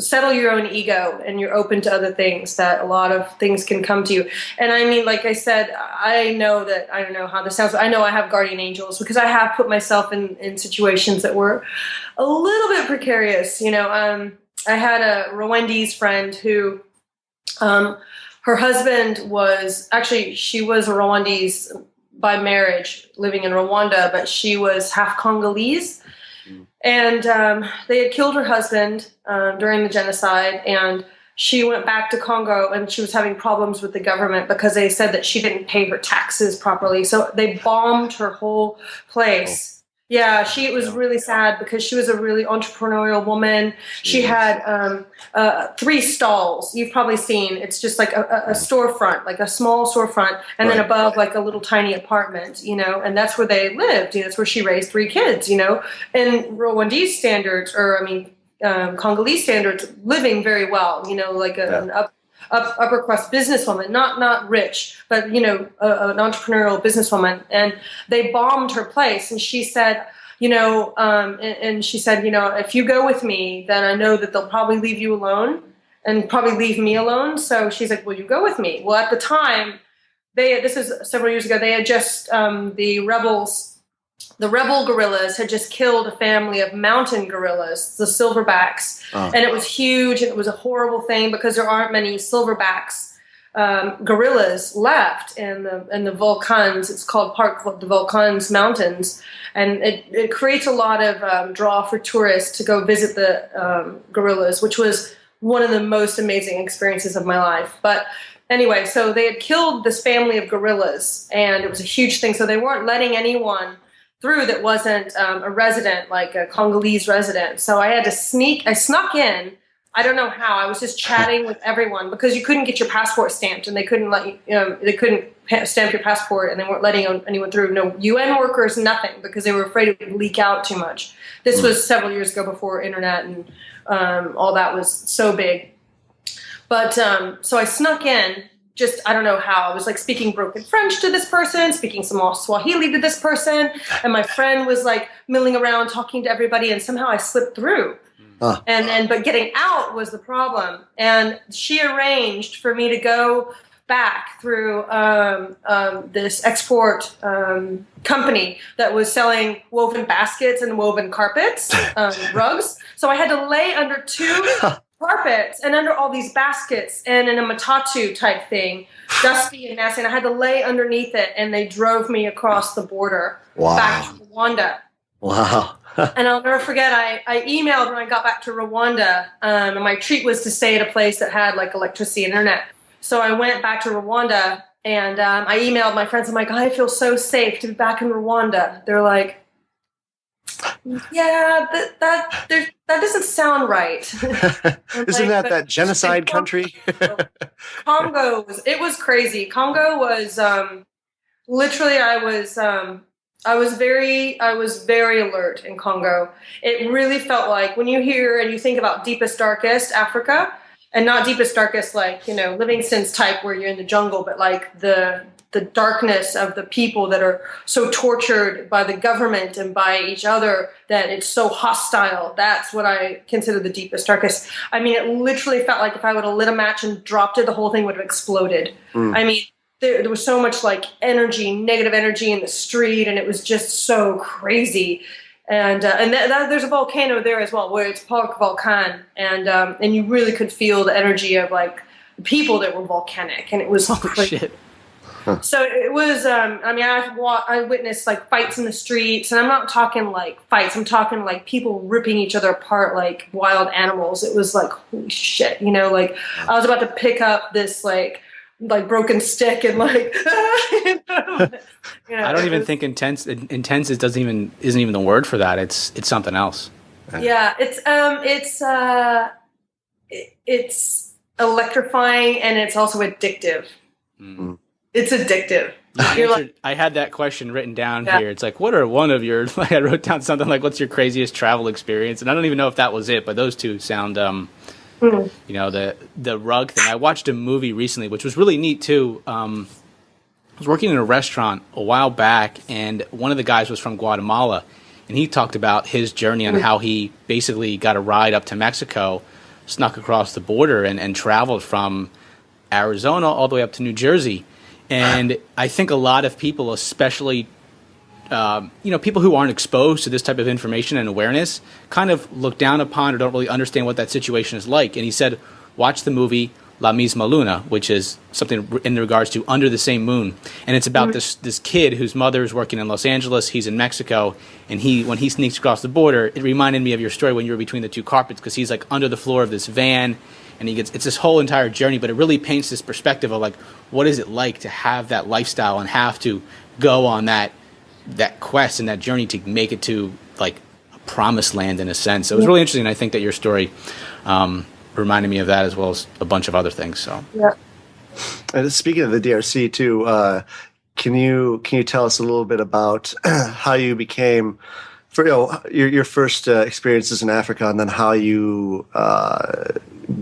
settle your own ego and you're open to other things, that a lot of things can come to you. And I mean, like I said, I know that, I don't know how this sounds, but I know I have guardian angels, because I have put myself in situations that were a little bit precarious. You know, I had a Rwandese friend who, her husband was, actually, she was a Rwandese by marriage living in Rwanda, but she was half Congolese. And they had killed her husband during the genocide, and she went back to Congo, and she was having problems with the government because they said that she didn't pay her taxes properly. So they bombed her whole place. Yeah, she was really sad because she was a really entrepreneurial woman. She had 3 stalls. You've probably seen. It's just like a storefront, like a small storefront, and then above like a little tiny apartment, you know, and that's where they lived. You know, that's where she raised 3 kids, you know, and Rwandese standards, or I mean, Congolese standards, living very well, you know, like an upper crust businesswoman, not rich, but, you know, an entrepreneurial businesswoman. And they bombed her place. And she said, you know, and she said, you know, if you go with me, then I know that they'll probably leave you alone and probably leave me alone. So she's like, will you go with me? Well, at the time, this is several years ago, they had just, the rebel guerrillas had just killed a family of mountain gorillas, the Silverbacks. And it was huge, and it was a horrible thing because there aren't many Silverbacks gorillas left in the Volcanoes. It's called the Volcanoes Mountains. And it creates a lot of draw for tourists to go visit the gorillas, which was one of the most amazing experiences of my life. But anyway, so they had killed this family of gorillas, and it was a huge thing. So they weren't letting anyone through that wasn't a resident, like a Congolese resident. So I had to I snuck in. I don't know how. I was just chatting with everyone because you couldn't get your passport stamped, and they couldn't let you, they couldn't stamp your passport, and they weren't letting anyone through. No UN workers, nothing, because they were afraid it would leak out too much. This was several years ago before internet and all that was so big. But so I snuck in. Just, I don't know how. I was like speaking broken French to this person, speaking some Swahili to this person, and my friend was like milling around talking to everybody, and somehow I slipped through. But getting out was the problem. And she arranged for me to go back through this export company that was selling woven baskets and woven carpets, rugs. So I had to lay under 2 carpets and under all these baskets and in a matatu type thing, dusty and nasty. And I had to lay underneath it, and they drove me across the border back to Rwanda. Wow. And I'll never forget, I emailed when I got back to Rwanda, and my treat was to stay at a place that had like electricity and internet. So I went back to Rwanda, and I emailed my friends. I'm like, I feel so safe to be back in Rwanda. They're like, yeah, that doesn't sound right. Isn't that genocide country? Congo it was crazy. Congo was literally I was very alert in Congo. It really felt like when you hear and you think about deepest, darkest Africa, and not deepest, darkest like, Livingston's type where you're in the jungle, but like the darkness of the people that are so tortured by the government and by each other that it's so hostile. That's what I consider the deepest, darkest. I mean, it literally felt like if I would have lit a match and dropped it, the whole thing would have exploded. I mean, there was so much like negative energy in the street, and it was just so crazy. And there's a volcano there as well, where it's Parrot volcan, and you really could feel the energy of like the people that were volcanic, and it was crazy. Shit. So it was. I witnessed like fights in the streets, and I'm not talking like fights. I'm talking like people ripping each other apart like wild animals. It was like holy shit, Like I was about to pick up this like broken stick and like. I don't even think intense. Intense isn't even the word for that. It's something else. Yeah, it's electrifying, and it's also addictive. Mm-hmm. It's addictive. I had that question written down here. It's like, what are one of your? Like, I wrote down something like, "What's your craziest travel experience?" And I don't even know if that was it, but those two sound. The rug thing. I watched a movie recently, which was really neat too. I was working in a restaurant a while back, and one of the guys was from Guatemala, and he talked about his journey on how he basically got a ride up to Mexico, snuck across the border, and traveled from Arizona all the way up to New Jersey. And I think a lot of people, especially people who aren't exposed to this type of information and awareness, kind of look down upon or don't really understand what that situation is like. And he said, watch the movie La Misma Luna, which is something in regards to Under the Same Moon. And it's about this kid whose mother is working in Los Angeles. He's in Mexico. And when he sneaks across the border, it reminded me of your story when you were between the two carpets, because he's like under the floor of this van. And it's this whole entire journey, but it really paints this perspective of like, what is it like to have that lifestyle and have to go on that quest and that journey to make it to like a promised land in a sense. So it was really interesting. I think that your story reminded me of that as well as a bunch of other things. So yeah. And speaking of the DRC too, can you tell us a little bit about how you became, for your first experiences in Africa, and then how you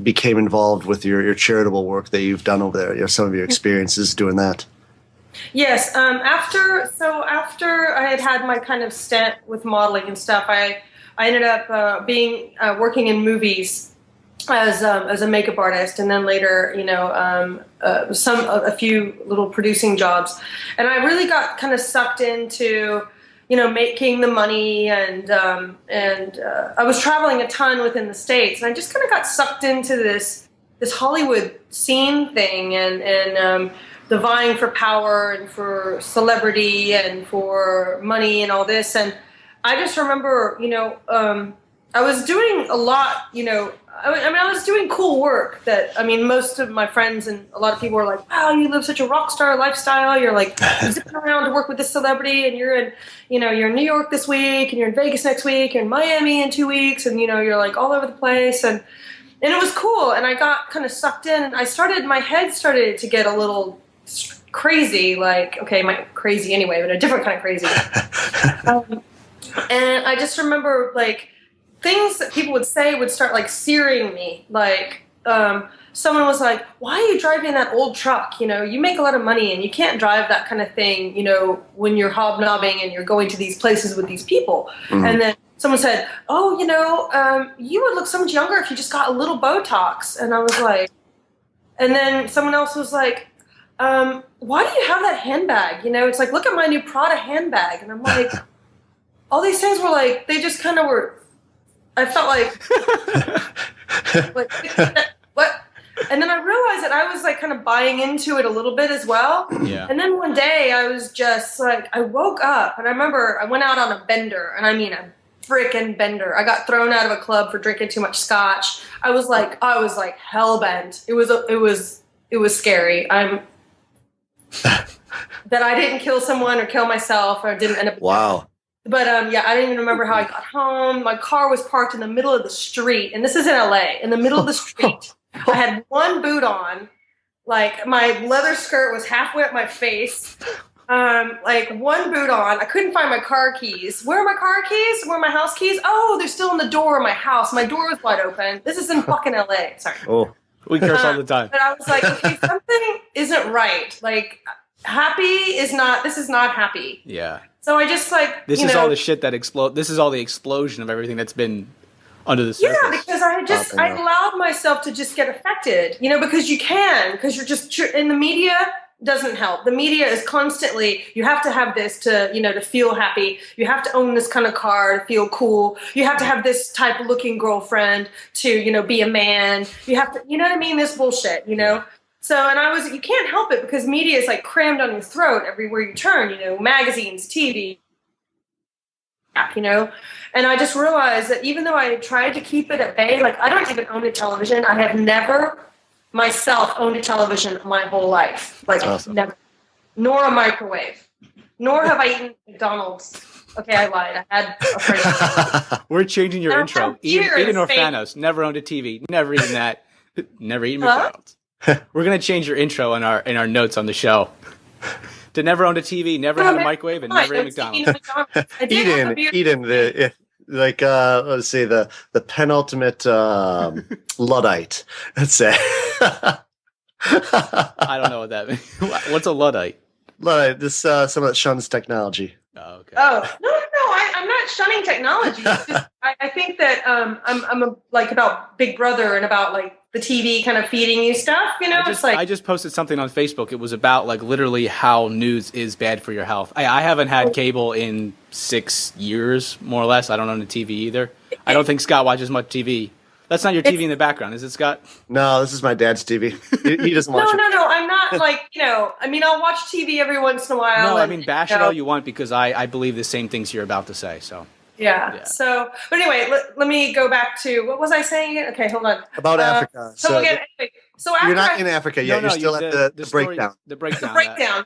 became involved with your charitable work that you've done over there? Some of your experiences doing that. Yes. After I had my kind of stint with modeling and stuff, I ended up working in movies as a makeup artist, and then later, a few little producing jobs, and I really got kind of sucked into, making the money, and I was traveling a ton within the States, and I just kind of got sucked into this Hollywood scene thing, and the vying for power and for celebrity and for money and all this. And I just remember, I was doing a lot, I was doing cool work that, most of my friends and a lot of people were like, wow, you live such a rock star lifestyle. You're like zipping around to work with this celebrity, and you're in, you're in New York this week, and you're in Vegas next week, you're in Miami in 2 weeks, and, you're like all over the place. And it was cool. And I got kind of sucked in, and my head started to get a little crazy, like, okay, crazy anyway, but a different kind of crazy. And I just remember, like, things that people would say would start, like, searing me. Like, someone was like, why are you driving that old truck? You make a lot of money, and you can't drive that kind of thing, when you're hobnobbing and you're going to these places with these people. Mm-hmm. And then someone said, oh, you would look so much younger if you just got a little Botox. And I was like, and then someone else was like, why do you have that handbag? It's like, look at my new Prada handbag. And I'm like, all these things were like, they just kind of were, I felt like, what? And then I realized that I was like kind of buying into it a little bit as well. Yeah. And then one day I was just like, I woke up and I remember I went out on a bender, and I mean a freaking bender. I got thrown out of a club for drinking too much scotch. I was like hell bent. It was scary. That I didn't kill someone or kill myself or didn't end up. Wow. But yeah, I don't even remember how I got home. My car was parked in the middle of the street, and this is in LA. In the middle of the street, I had one boot on. Like my leather skirt was halfway up my face. Like one boot on. I couldn't find my car keys. Where are my car keys? Where are my house keys? Oh, they're still in the door of my house. My door was wide open. This is in fucking LA. Sorry. Oh, we curse all the time. But I was like, okay, something isn't right. Like this is not happy. Yeah. So I just like, this is all the shit that explode. This is all the explosion of everything that's been under the surface. Yeah, because I allowed myself to just get affected, because you're just in the media. Doesn't help. The media is constantly, you have to have this to feel happy. You have to own this kind of car to feel cool. You have to have this type of looking girlfriend to, be a man. You have to, what I mean? This bullshit, So, and you can't help it because media is like crammed on your throat everywhere you turn, magazines, TV, and I just realized that even though I tried to keep it at bay, like I don't even own a television. I have never myself owned a television my whole life. Like awesome. Never. Nor a microwave. Nor have I eaten McDonald's. Okay, I lied. I had a friend. We're changing your intro. Eating Orfanos. Never owned a TV. Never eaten that. Never eaten McDonald's. We're gonna change your intro in our notes on the show. To never own a TV, never had a microwave, and never eat McDonald's. Eden, let's say the penultimate Luddite. Let's say. I don't know what that means. What's a Luddite? Luddite, this someone that shuns technology. Oh, okay. Oh no! I'm not shunning technology. It's just, I think that I'm about Big Brother and about like the TV kind of feeding you stuff. I just posted something on Facebook. It was about like literally how news is bad for your health. I haven't had cable in 6 years, more or less. I don't own a TV either. I don't think Scott watches much TV. That's not your TV in the background, is it, Scott? No, this is my dad's TV. He doesn't watch it. No. I'm not I'll watch TV every once in a while. No, bash it all you want because I believe the same things you're about to say. So. Yeah. So, but anyway, let me go back to what was I saying again? Okay, hold on. About Africa. So again, anyway, after you're not in Africa yet. You're still at the breakdown. The breakdown. The breakdown.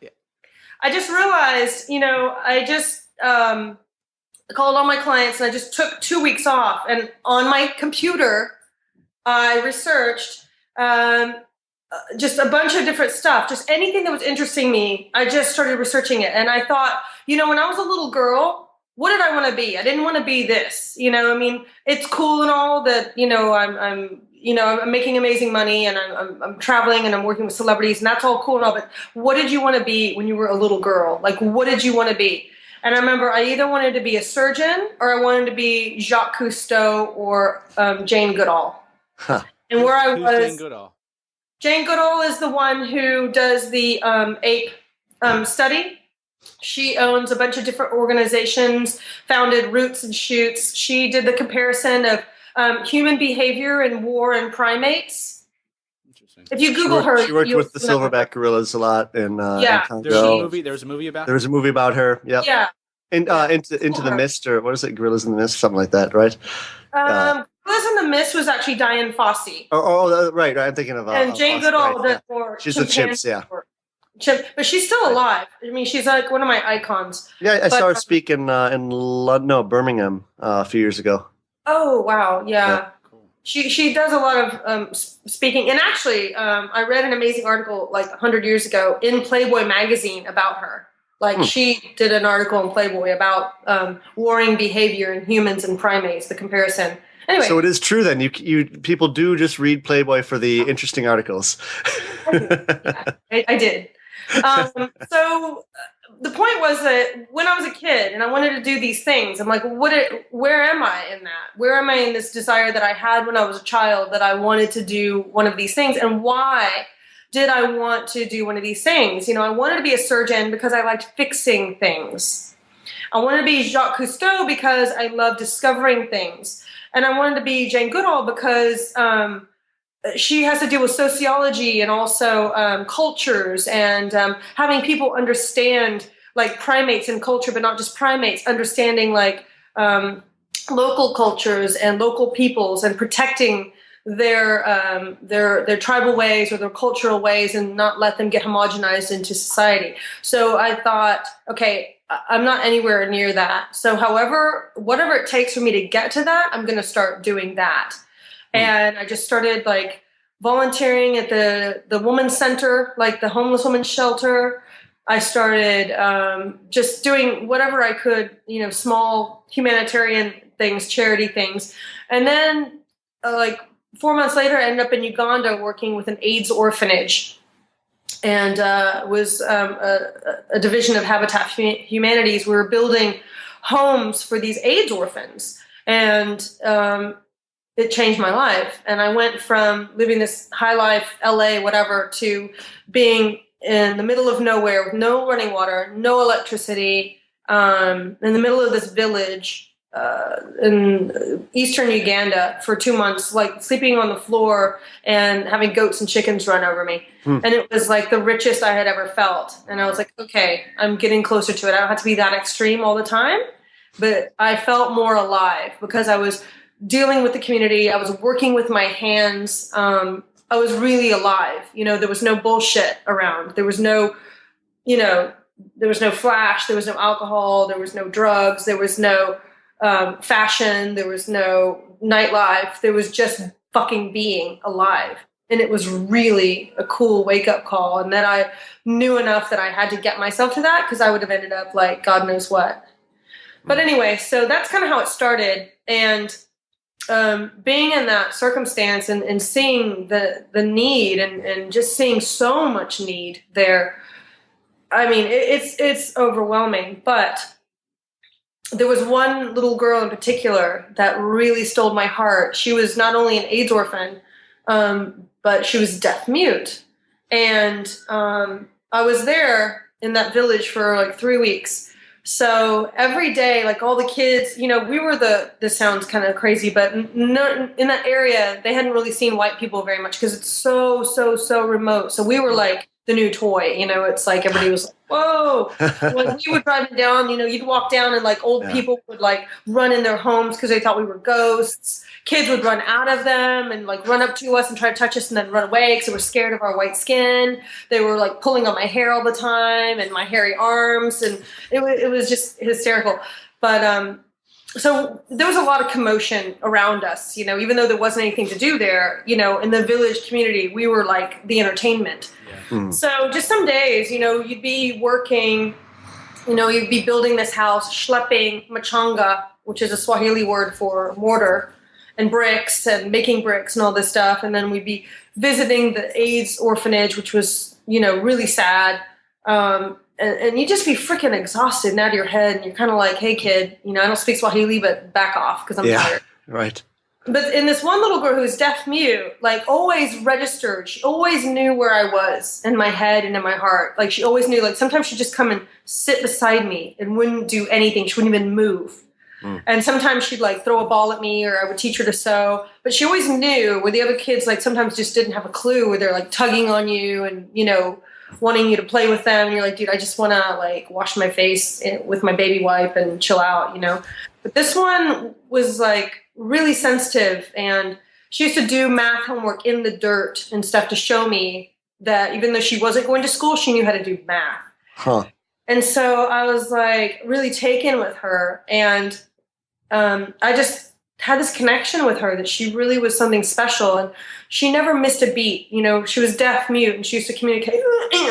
I just realized, I just called all my clients and I just took 2 weeks off. And on my computer, I researched just a bunch of different stuff, just anything that was interesting me. I just started researching it. And I thought, when I was a little girl, what did I want to be? I didn't want to be this, it's cool and all that, I'm making amazing money and I'm traveling and I'm working with celebrities and that's all cool and all, but what did you want to be when you were a little girl? Like, what did you want to be? And I remember I either wanted to be a surgeon or I wanted to be Jacques Cousteau or Jane Goodall. Huh. And where I Who's was, Jane Goodall? Jane Goodall is the one who does the APE study. She owns a bunch of different organizations, founded Roots and Shoots. She did the comparison of human behavior in war and primates. Interesting. If you Google her, she worked with the silverback gorillas a lot in Congo. There was a movie about her? There was a movie about her. Yep. Yeah. Into the Mist, or what is it? Gorillas in the Mist, something like that, right? Gorillas in the Mist was actually Diane Fossey. Right. I'm thinking of and Jane Goodall right, did for she's the chimps, yeah. But she's still alive. I mean, she's like one of my icons. Yeah, I saw her speak in Birmingham a few years ago. Oh wow, yeah. Cool. She does a lot of speaking, and actually, I read an amazing article like 100 years ago in Playboy magazine about her. Like she did an article in Playboy about warring behavior in humans and primates, the comparison. Anyway, so it is true then. You people do just read Playboy for the interesting articles. I did. So the point was that when I was a kid and I wanted to do these things, I'm like, where am I in that? Where am I in this desire that I had when I was a child that I wanted to do one of these things? And why did I want to do one of these things? I wanted to be a surgeon because I liked fixing things. I wanted to be Jacques Cousteau because I love discovering things. And I wanted to be Jane Goodall because she has to deal with sociology and also cultures and having people understand like primates and culture, but not just primates, understanding like local cultures and local peoples and protecting their tribal ways or their cultural ways and not let them get homogenized into society. So I thought, okay, I'm not anywhere near that. So whatever it takes for me to get to that, I'm going to start doing that. And I just started like volunteering at the women's center, like the homeless women's shelter. I started just doing whatever I could, small humanitarian things, charity things. And then like 4 months later, I ended up in Uganda working with an AIDS orphanage, and was a division of Habitat for Humanities. We were building homes for these AIDS orphans, and it changed my life. And I went from living this high life, LA, whatever, to being in the middle of nowhere with no running water, no electricity, in the middle of this village in eastern Uganda for 2 months, like sleeping on the floor and having goats and chickens run over me. And it was like the richest I had ever felt. And I was like, okay, I'm getting closer to it. I don't have to be that extreme all the time, but I felt more alive because I was dealing with the community. I was working with my hands. I was really alive. There was no bullshit around. There was no, there was no flash. There was no alcohol. There was no drugs. There was no fashion. There was no nightlife. There was just fucking being alive. And it was really a cool wake up call. And then I knew enough that I had to get myself to that because I would have ended up like God knows what. But anyway, so that's kind of how it started. And being in that circumstance and seeing the need and just seeing so much need there, I mean, it's overwhelming. But there was one little girl in particular that really stole my heart. She was not only an AIDS orphan, but she was deaf mute. And I was there in that village for like 3 weeks. So every day, like all the kids, we were this sounds kind of crazy, but in that area, they hadn't really seen white people very much because it's so, so, so remote. So we were like the new toy, it's like everybody was like, whoa. When we were driving down, you'd walk down and like old people would like run in their homes because they thought we were ghosts. Kids would run out of them and like run up to us and try to touch us and then run away because they were scared of our white skin. They were like pulling on my hair all the time and my hairy arms. And it was just hysterical. But so there was a lot of commotion around us, even though there wasn't anything to do there, in the village community, we were like the entertainment. So just some days, you'd be working, you'd be building this house, schlepping machanga, which is a Swahili word for mortar, and bricks and making bricks and all this stuff. And then we'd be visiting the AIDS orphanage, which was, really sad. And you'd just be freaking exhausted and out of your head. And you're kind of like, hey, kid, I don't speak Swahili, but back off because I'm tired. Right. But in this one little girl who was deaf mute, like always registered. She always knew where I was in my head and in my heart. Like she always knew, like sometimes she'd just come and sit beside me and wouldn't do anything. She wouldn't even move. And sometimes she'd like throw a ball at me or I would teach her to sew. But she always knew where the other kids like sometimes just didn't have a clue where they're like tugging on you and, wanting you to play with them. And you're like, dude, I just want to like wash my face with my baby wipe and chill out, But this one was like really sensitive, and she used to do math homework in the dirt and stuff to show me that even though she wasn't going to school, she knew how to do math. And so I was like really taken with her, and I just had this connection with her that she really was something special, and she never missed a beat. She was deaf mute, and she used to communicate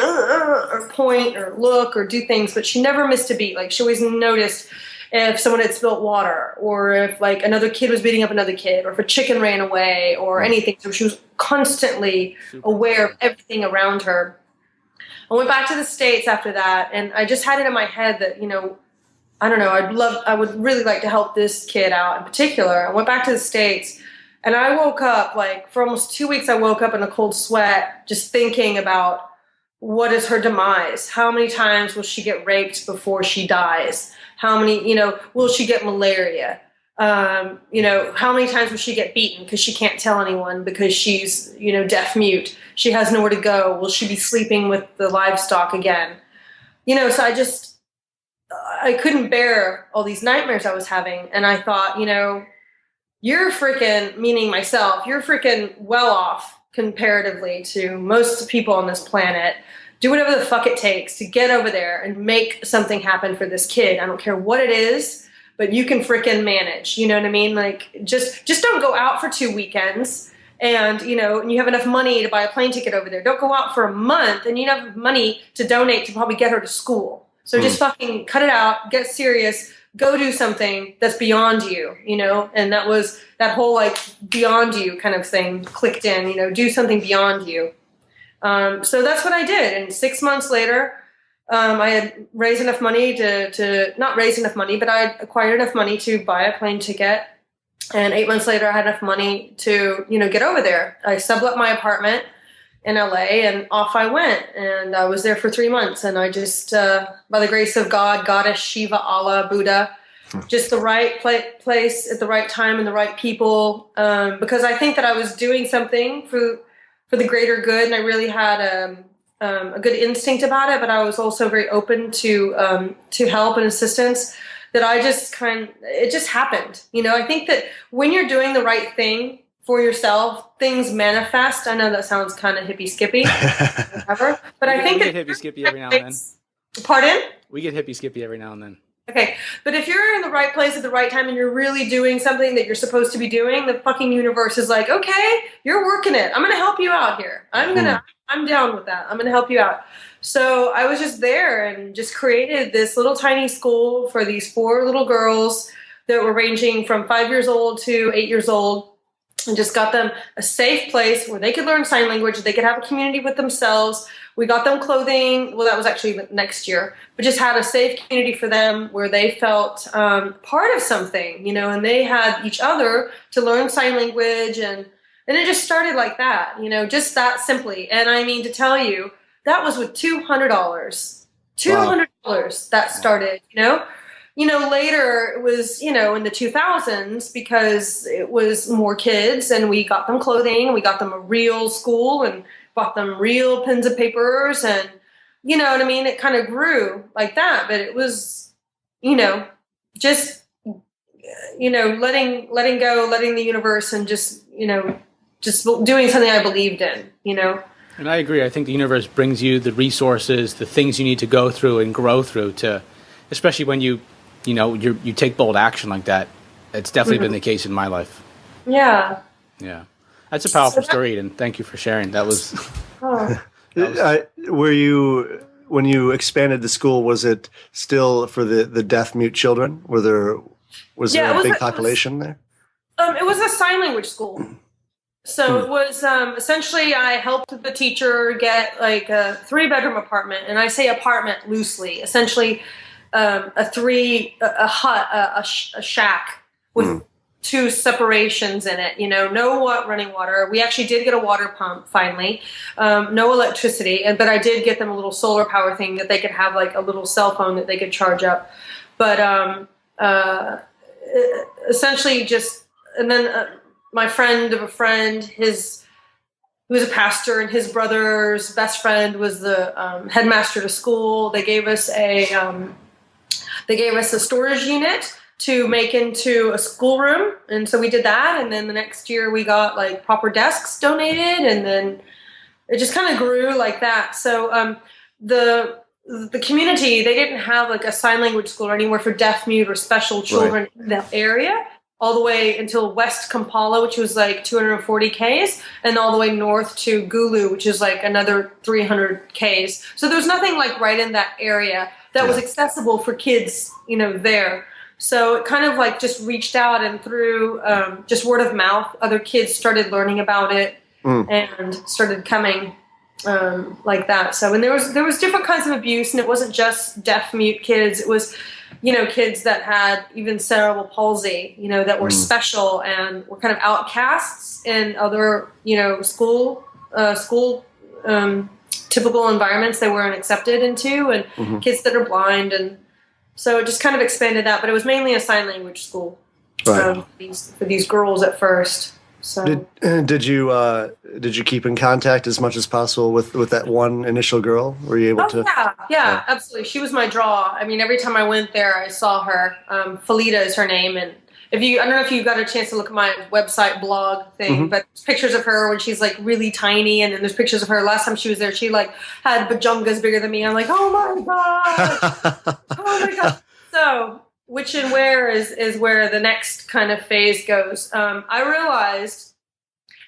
or point or look or do things, but she never missed a beat. Like she always noticed if someone had spilt water, or if like another kid was beating up another kid, or if a chicken ran away or anything. So she was constantly aware of everything around her. I went back to the States after that, and I just had it in my head that, I don't know, I would really like to help this kid out in particular. I went back to the States, and I woke up, like for almost 2 weeks, I woke up in a cold sweat, just thinking about what is her demise? How many times will she get raped before she dies? How many, will she get malaria? You know, how many times will she get beaten because she can't tell anyone because she's, you know, deaf mute? She has nowhere to go. Will she be sleeping with the livestock again? You know, so I couldn't bear all these nightmares I was having. And I thought, you know, you're freaking, meaning myself, you're freaking well off comparatively to most people on this planet. Do whatever the fuck it takes to get over there and make something happen for this kid. I don't care what it is, but you can freaking manage. You know what I mean? Like, just don't go out for 2 weekends and, you know, and you have enough money to buy a plane ticket over there. Don't go out for a month and you have money to donate to probably get her to school. So just fucking cut it out, get serious, go do something that's beyond you, you know? And that was that whole like beyond you kind of thing clicked in, you know, do something beyond you. So that's what I did. And 6 months later, I had raised enough money to not raise enough money, but I acquired enough money to buy a plane ticket. And 8 months later, I had enough money to, you know, get over there. I sublet my apartment in LA and off I went. And I was there for 3 months. And I just, by the grace of God, Goddess, Shiva, Allah, Buddha, just the right place at the right time and the right people. Because I think that I was doing something for the greater good. And I really had a good instinct about it, but I was also very open to help and assistance. That I just it just happened. You know, I think that when you're doing the right thing for yourself, things manifest. I know that sounds kind of hippie skippy, whatever, but I think we get hippie skippy every now and then. Pardon? We get hippie skippy every now and then. Okay, but if you're in the right place at the right time and you're really doing something that you're supposed to be doing, the fucking universe is like, okay, you're working it. I'm going to help you out here. I'm down with that. I'm going to help you out. So I was just there and just created this little tiny school for these 4 little girls that were ranging from 5 years old to 8 years old, and just got them a safe place where they could learn sign language. They could have a community with themselves. We got them clothing. Well, that was actually next year, but just had a safe community for them where they felt part of something, you know, and they had each other to learn sign language. And it just started like that, you know, just that simply. And I mean, to tell you, that was with $200. $200 that started, you know. You know, later it was, you know, in the 2000s, because it was more kids and we got them clothing, we got them a real school and bought them real pens and papers, and, you know what I mean? It kind of grew like that, but it was, you know, just, you know, letting go, letting the universe, and just, you know, just doing something I believed in, you know. And I agree. I think the universe brings you the resources, the things you need to go through and grow through to, especially when you take bold action like that. It's definitely been the case in my life. Yeah. Yeah. That's a powerful story, and thank you for sharing. That was... Were you, when you expanded the school, was it still for the deaf mute children? Was there a big population there? It was a sign language school. So it was essentially, I helped the teacher get like a 3-bedroom apartment, and I say apartment loosely, essentially a shack with 2 separations in it, you know, no running water. We actually did get a water pump finally, no electricity, but I did get them a little solar power thing that they could have, like a little cell phone that they could charge up. But essentially just, and then my friend of a friend, who was a pastor, and his brother's best friend was the headmaster to school. They gave us a storage unit to make into a schoolroom. And so we did that. And then the next year we got like proper desks donated, and then it just kind of grew like that. So the community, they didn't have like a sign language school or anywhere for deaf, mute, or special children in that area, all the way until West Kampala, which was like 240 Ks, and all the way north to Gulu, which is like another 300 Ks. So there was nothing like right in that area that was accessible for kids, you know, there. So it kind of like just reached out, and through just word of mouth, other kids started learning about it and started coming like that. So, and there was different kinds of abuse, and it wasn't just deaf mute kids. It was, you know, kids that had even cerebral palsy, you know, that were special and were kind of outcasts in other, you know, school typical environments they weren't accepted into, and kids that are blind. And so it just kind of expanded that, but it was mainly a sign language school. Right. For these girls at first. So did you keep in contact as much as possible with that one initial girl? Were you able to? Yeah, absolutely. She was my draw. I mean, every time I went there, I saw her. Felita is her name, and I don't know if you got a chance to look at my website blog thing, but there's pictures of her when she's like really tiny, and then there's pictures of her last time she was there. She like had bajungas bigger than me. I'm like, oh my god, oh my god. So which and where is where the next kind of phase goes. I realized,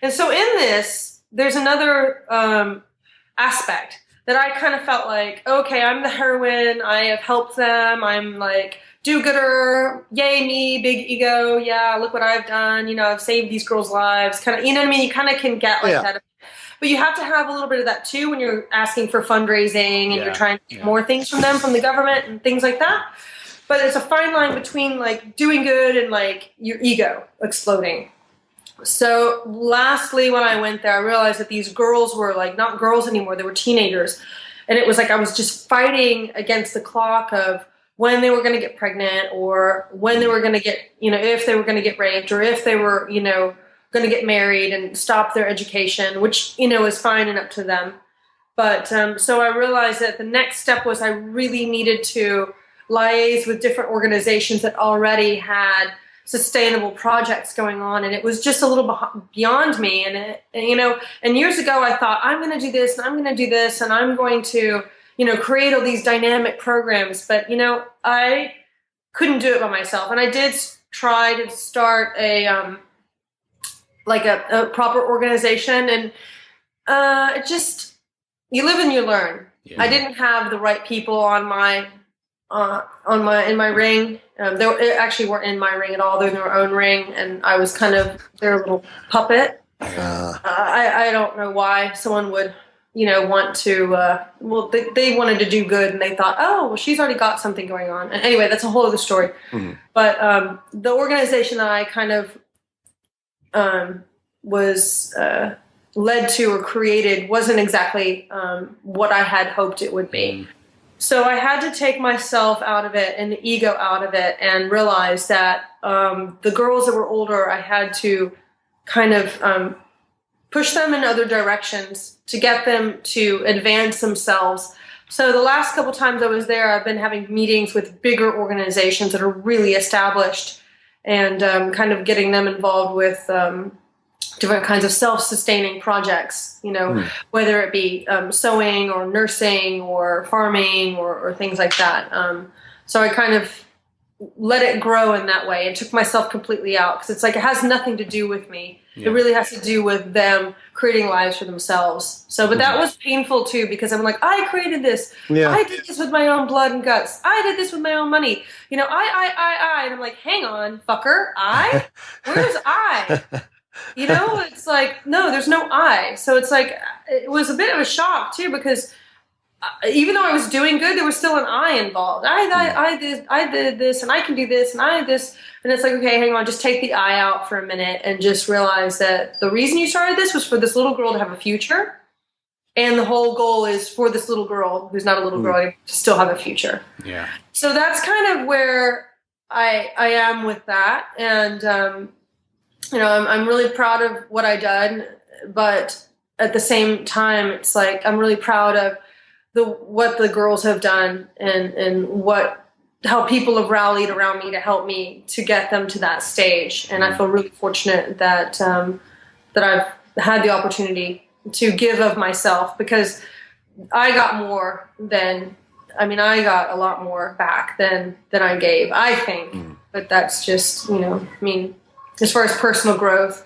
and so in this, there's another aspect that I kind of felt like, okay, I'm the heroine. I have helped them. I'm like do-gooder. Yay, me, big ego. Yeah, look what I've done. You know, I've saved these girls' lives. Kind of, you know what I mean? You kind of can get like that. But you have to have a little bit of that too when you're asking for fundraising and you're trying to get more things from them, from the government and things like that. But it's a fine line between like doing good and like your ego exploding. So lastly, when I went there, I realized that these girls were like not girls anymore. They were teenagers. And it was like I was just fighting against the clock of when they were going to get pregnant or when they were going to get, you know, if they were going to get raped or if they were, you know, going to get married and stop their education, which, you know, is fine and up to them. But so I realized that the next step was I really needed to liaise with different organizations that already had sustainable projects going on, and it was just a little beyond me. And you know, and years ago I thought I'm going to do this and I'm going to do this and I'm going to, you know, create all these dynamic programs. But you know, I couldn't do it by myself, and I did try to start a like a proper organization, and it just, you live and you learn. I didn't have the right people on my in my ring. They actually weren't in my ring at all. They're in their own ring, and I was kind of their little puppet. I don't know why someone would, you know, want to. Well, they wanted to do good, and they thought, oh, well, she's already got something going on. And anyway, that's a whole other story. But the organization that I kind of was led to or created wasn't exactly what I had hoped it would be. So I had to take myself out of it and the ego out of it and realize that the girls that were older, I had to kind of push them in other directions to get them to advance themselves. So the last couple times I was there, I've been having meetings with bigger organizations that are really established and kind of getting them involved with different kinds of self-sustaining projects, you know, whether it be sewing or nursing or farming or things like that. So I kind of let it grow in that way and took myself completely out, because it's like it has nothing to do with me. It really has to do with them creating lives for themselves. So, but that was painful too, because I'm like, I created this. I did this with my own blood and guts. I did this with my own money. You know, I. And I'm like, hang on, fucker. I? Where's I? You know, it's like, no, there's no I. So it's like, it was a bit of a shock too, because even though I was doing good, there was still an I involved. I did this, and I can do this, and I did this. And it's like, okay, hang on, just take the I out for a minute and just realize that the reason you started this was for this little girl to have a future. And the whole goal is for this little girl, who's not a little girl, to still have a future. Yeah. So that's kind of where I am with that. And, you know, I'm really proud of what I done, but at the same time, it's like, I'm really proud of what the girls have done and how people have rallied around me to help me to get them to that stage. And I feel really fortunate that that I've had the opportunity to give of myself, because I got more than, I mean, I got a lot more back than I gave, I think. But that's just, you know, I mean, as far as personal growth,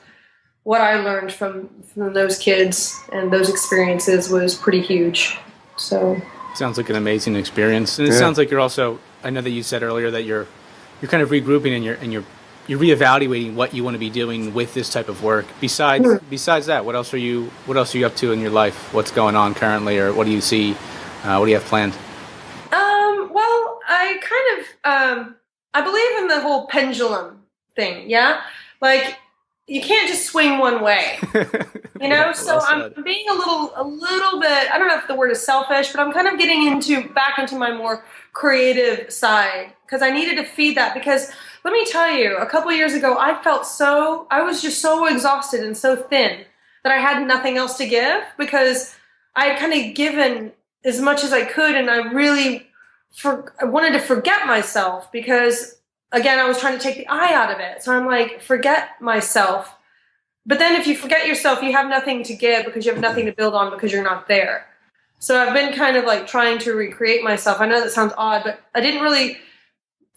what I learned from those kids and those experiences was pretty huge. So sounds like an amazing experience, and it sounds like you're also, I know that you said earlier that you're kind of regrouping and you're reevaluating what you want to be doing with this type of work. Besides that, what else are you up to in your life? What's going on currently, or what do you see? What do you have planned? Well, I kind of I believe in the whole pendulum thing. Yeah, like you can't just swing one way, you know? So I'm being a little bit, I don't know if the word is selfish, but I'm kind of getting back into my more creative side because I needed to feed that. Because let me tell you, a couple of years ago, I was just so exhausted and so thin that I had nothing else to give because I had kind of given as much as I could. And I really, I wanted to forget myself because again, I was trying to take the I out of it. So I'm like, forget myself. But then if you forget yourself, you have nothing to give because you have nothing to build on because you're not there. So I've been kind of like trying to recreate myself. I know that sounds odd, but I didn't really,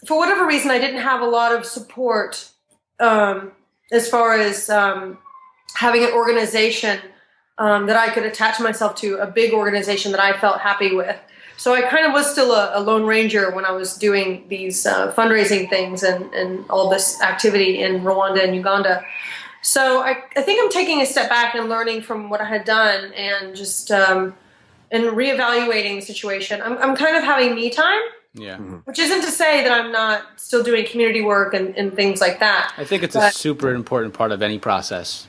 for whatever reason, I didn't have a lot of support as far as having an organization that I could attach myself to, a big organization that I felt happy with. So I kind of was still a lone ranger when I was doing these fundraising things and all this activity in Rwanda and Uganda. So I think I'm taking a step back and learning from what I had done and just and reevaluating the situation. I'm kind of having me time, which isn't to say that I'm not still doing community work and things like that. I think it's a super important part of any process.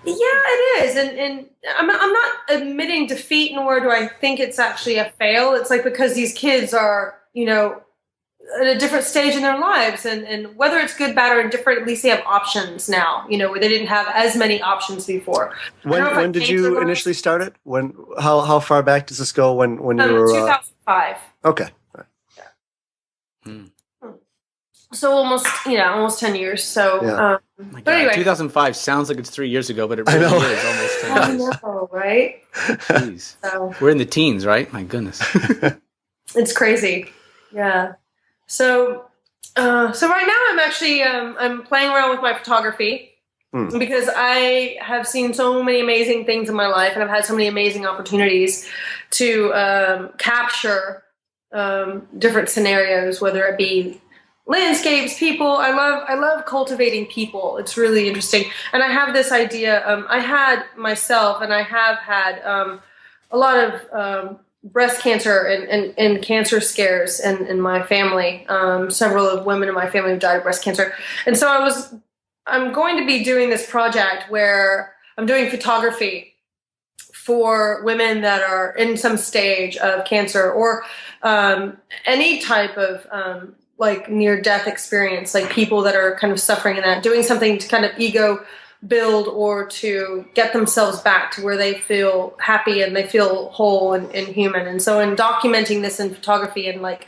Yeah, it is. And I'm not admitting defeat, nor do I think it's actually a fail. It's like because these kids are, you know, at a different stage in their lives. And whether it's good, bad, or indifferent, at least they have options now, you know, where they didn't have as many options before. When did you initially start it? How far back does this go when you were... 2005. Okay. Right. Yeah. So almost 10 years. So, but anyway, 2005 sounds like it's 3 years ago, but it really is almost 10 years. I know, right? Jeez. So, we're in the teens, right? My goodness. It's crazy. Yeah. So right now I'm actually, I'm playing around with my photography because I have seen so many amazing things in my life and I've had so many amazing opportunities to capture different scenarios, whether it be landscapes, people. I love cultivating people. It's really interesting. And I have this idea. I had myself, and I have had a lot of breast cancer and cancer scares in my family. Several of women in my family have died of breast cancer. And so I'm going to be doing this project where I'm doing photography for women that are in some stage of cancer or any type of like near-death experience, like people that are kind of suffering in that, doing something to kind of ego build or to get themselves back to where they feel happy and they feel whole and human. And so in documenting this in photography and like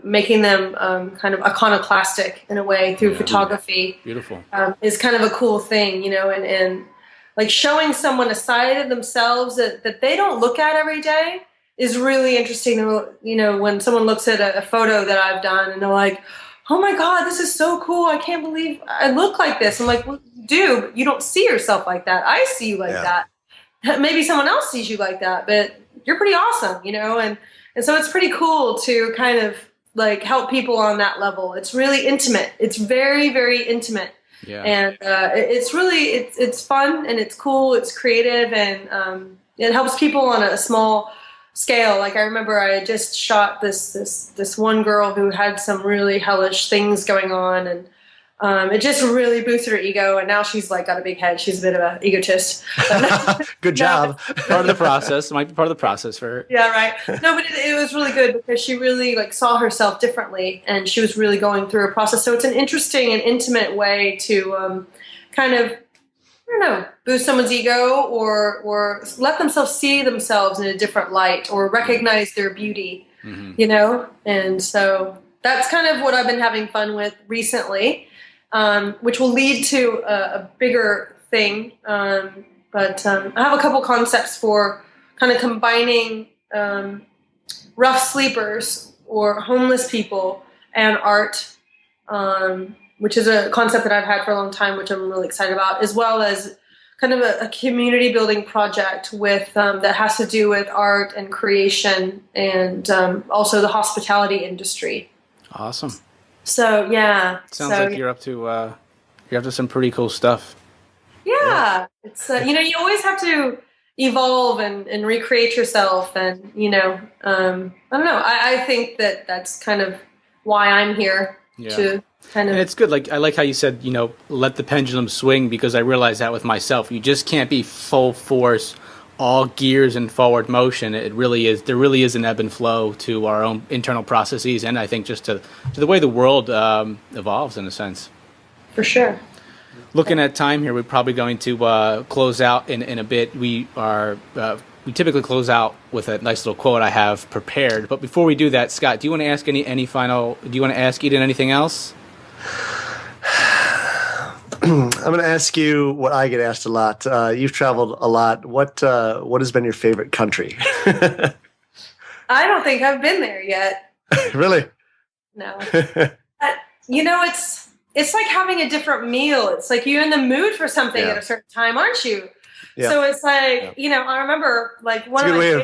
making them kind of iconoclastic in a way through photography. Beautiful. Is kind of a cool thing, you know, and like showing someone a side of themselves that they don't look at every day is really interesting. You know, when someone looks at a photo that I've done and they're like, oh my God, this is so cool. I can't believe I look like this. I'm like, well, you do, but you don't see yourself like that. I see you like that. Maybe someone else sees you like that, but you're pretty awesome, you know? And so it's pretty cool to kind of like help people on that level. It's really intimate. It's very, very intimate. Yeah. And it's really, it's fun and it's cool. It's creative and it helps people on a small scale. Like I remember I had just shot this one girl who had some really hellish things going on, and it just really boosted her ego. And now she's like got a big head. She's a bit of an egotist. Good job. Part of the process. Might be part of the process for her. Yeah, right. No, but it was really good because she really like saw herself differently, and she was really going through a process. So it's an interesting and intimate way to kind of, I don't know, boost someone's ego or let themselves see themselves in a different light or recognize their beauty, you know? And so that's kind of what I've been having fun with recently, which will lead to a bigger thing. But I have a couple concepts for kind of combining rough sleepers or homeless people and art, which is a concept that I've had for a long time, which I'm really excited about, as well as kind of a community building project with that has to do with art and creation and also the hospitality industry. Awesome. So yeah, sounds like you're up to some pretty cool stuff. Yeah. It's you know, you always have to evolve and recreate yourself, and you know, I don't know. I think that's kind of why I'm here. to kind of. And it's good. Like I like how you said, let the pendulum swing, because I realize that with myself, you just can't be full force, all gears and forward motion. There really is an ebb and flow to our own internal processes, and I think just to the way the world evolves in a sense. For sure. Looking at time here, we're probably going to close out in a bit. We typically close out with a nice little quote I have prepared. But before we do that, Scott, do you want to ask any final? Do you want to ask Eden anything else? I'm going to ask you what I get asked a lot. You've traveled a lot. What has been your favorite country? I don't think I've been there yet. Really? No. It's like having a different meal. It's like you're in the mood for something at a certain time, aren't you? Yeah. So it's like, I remember like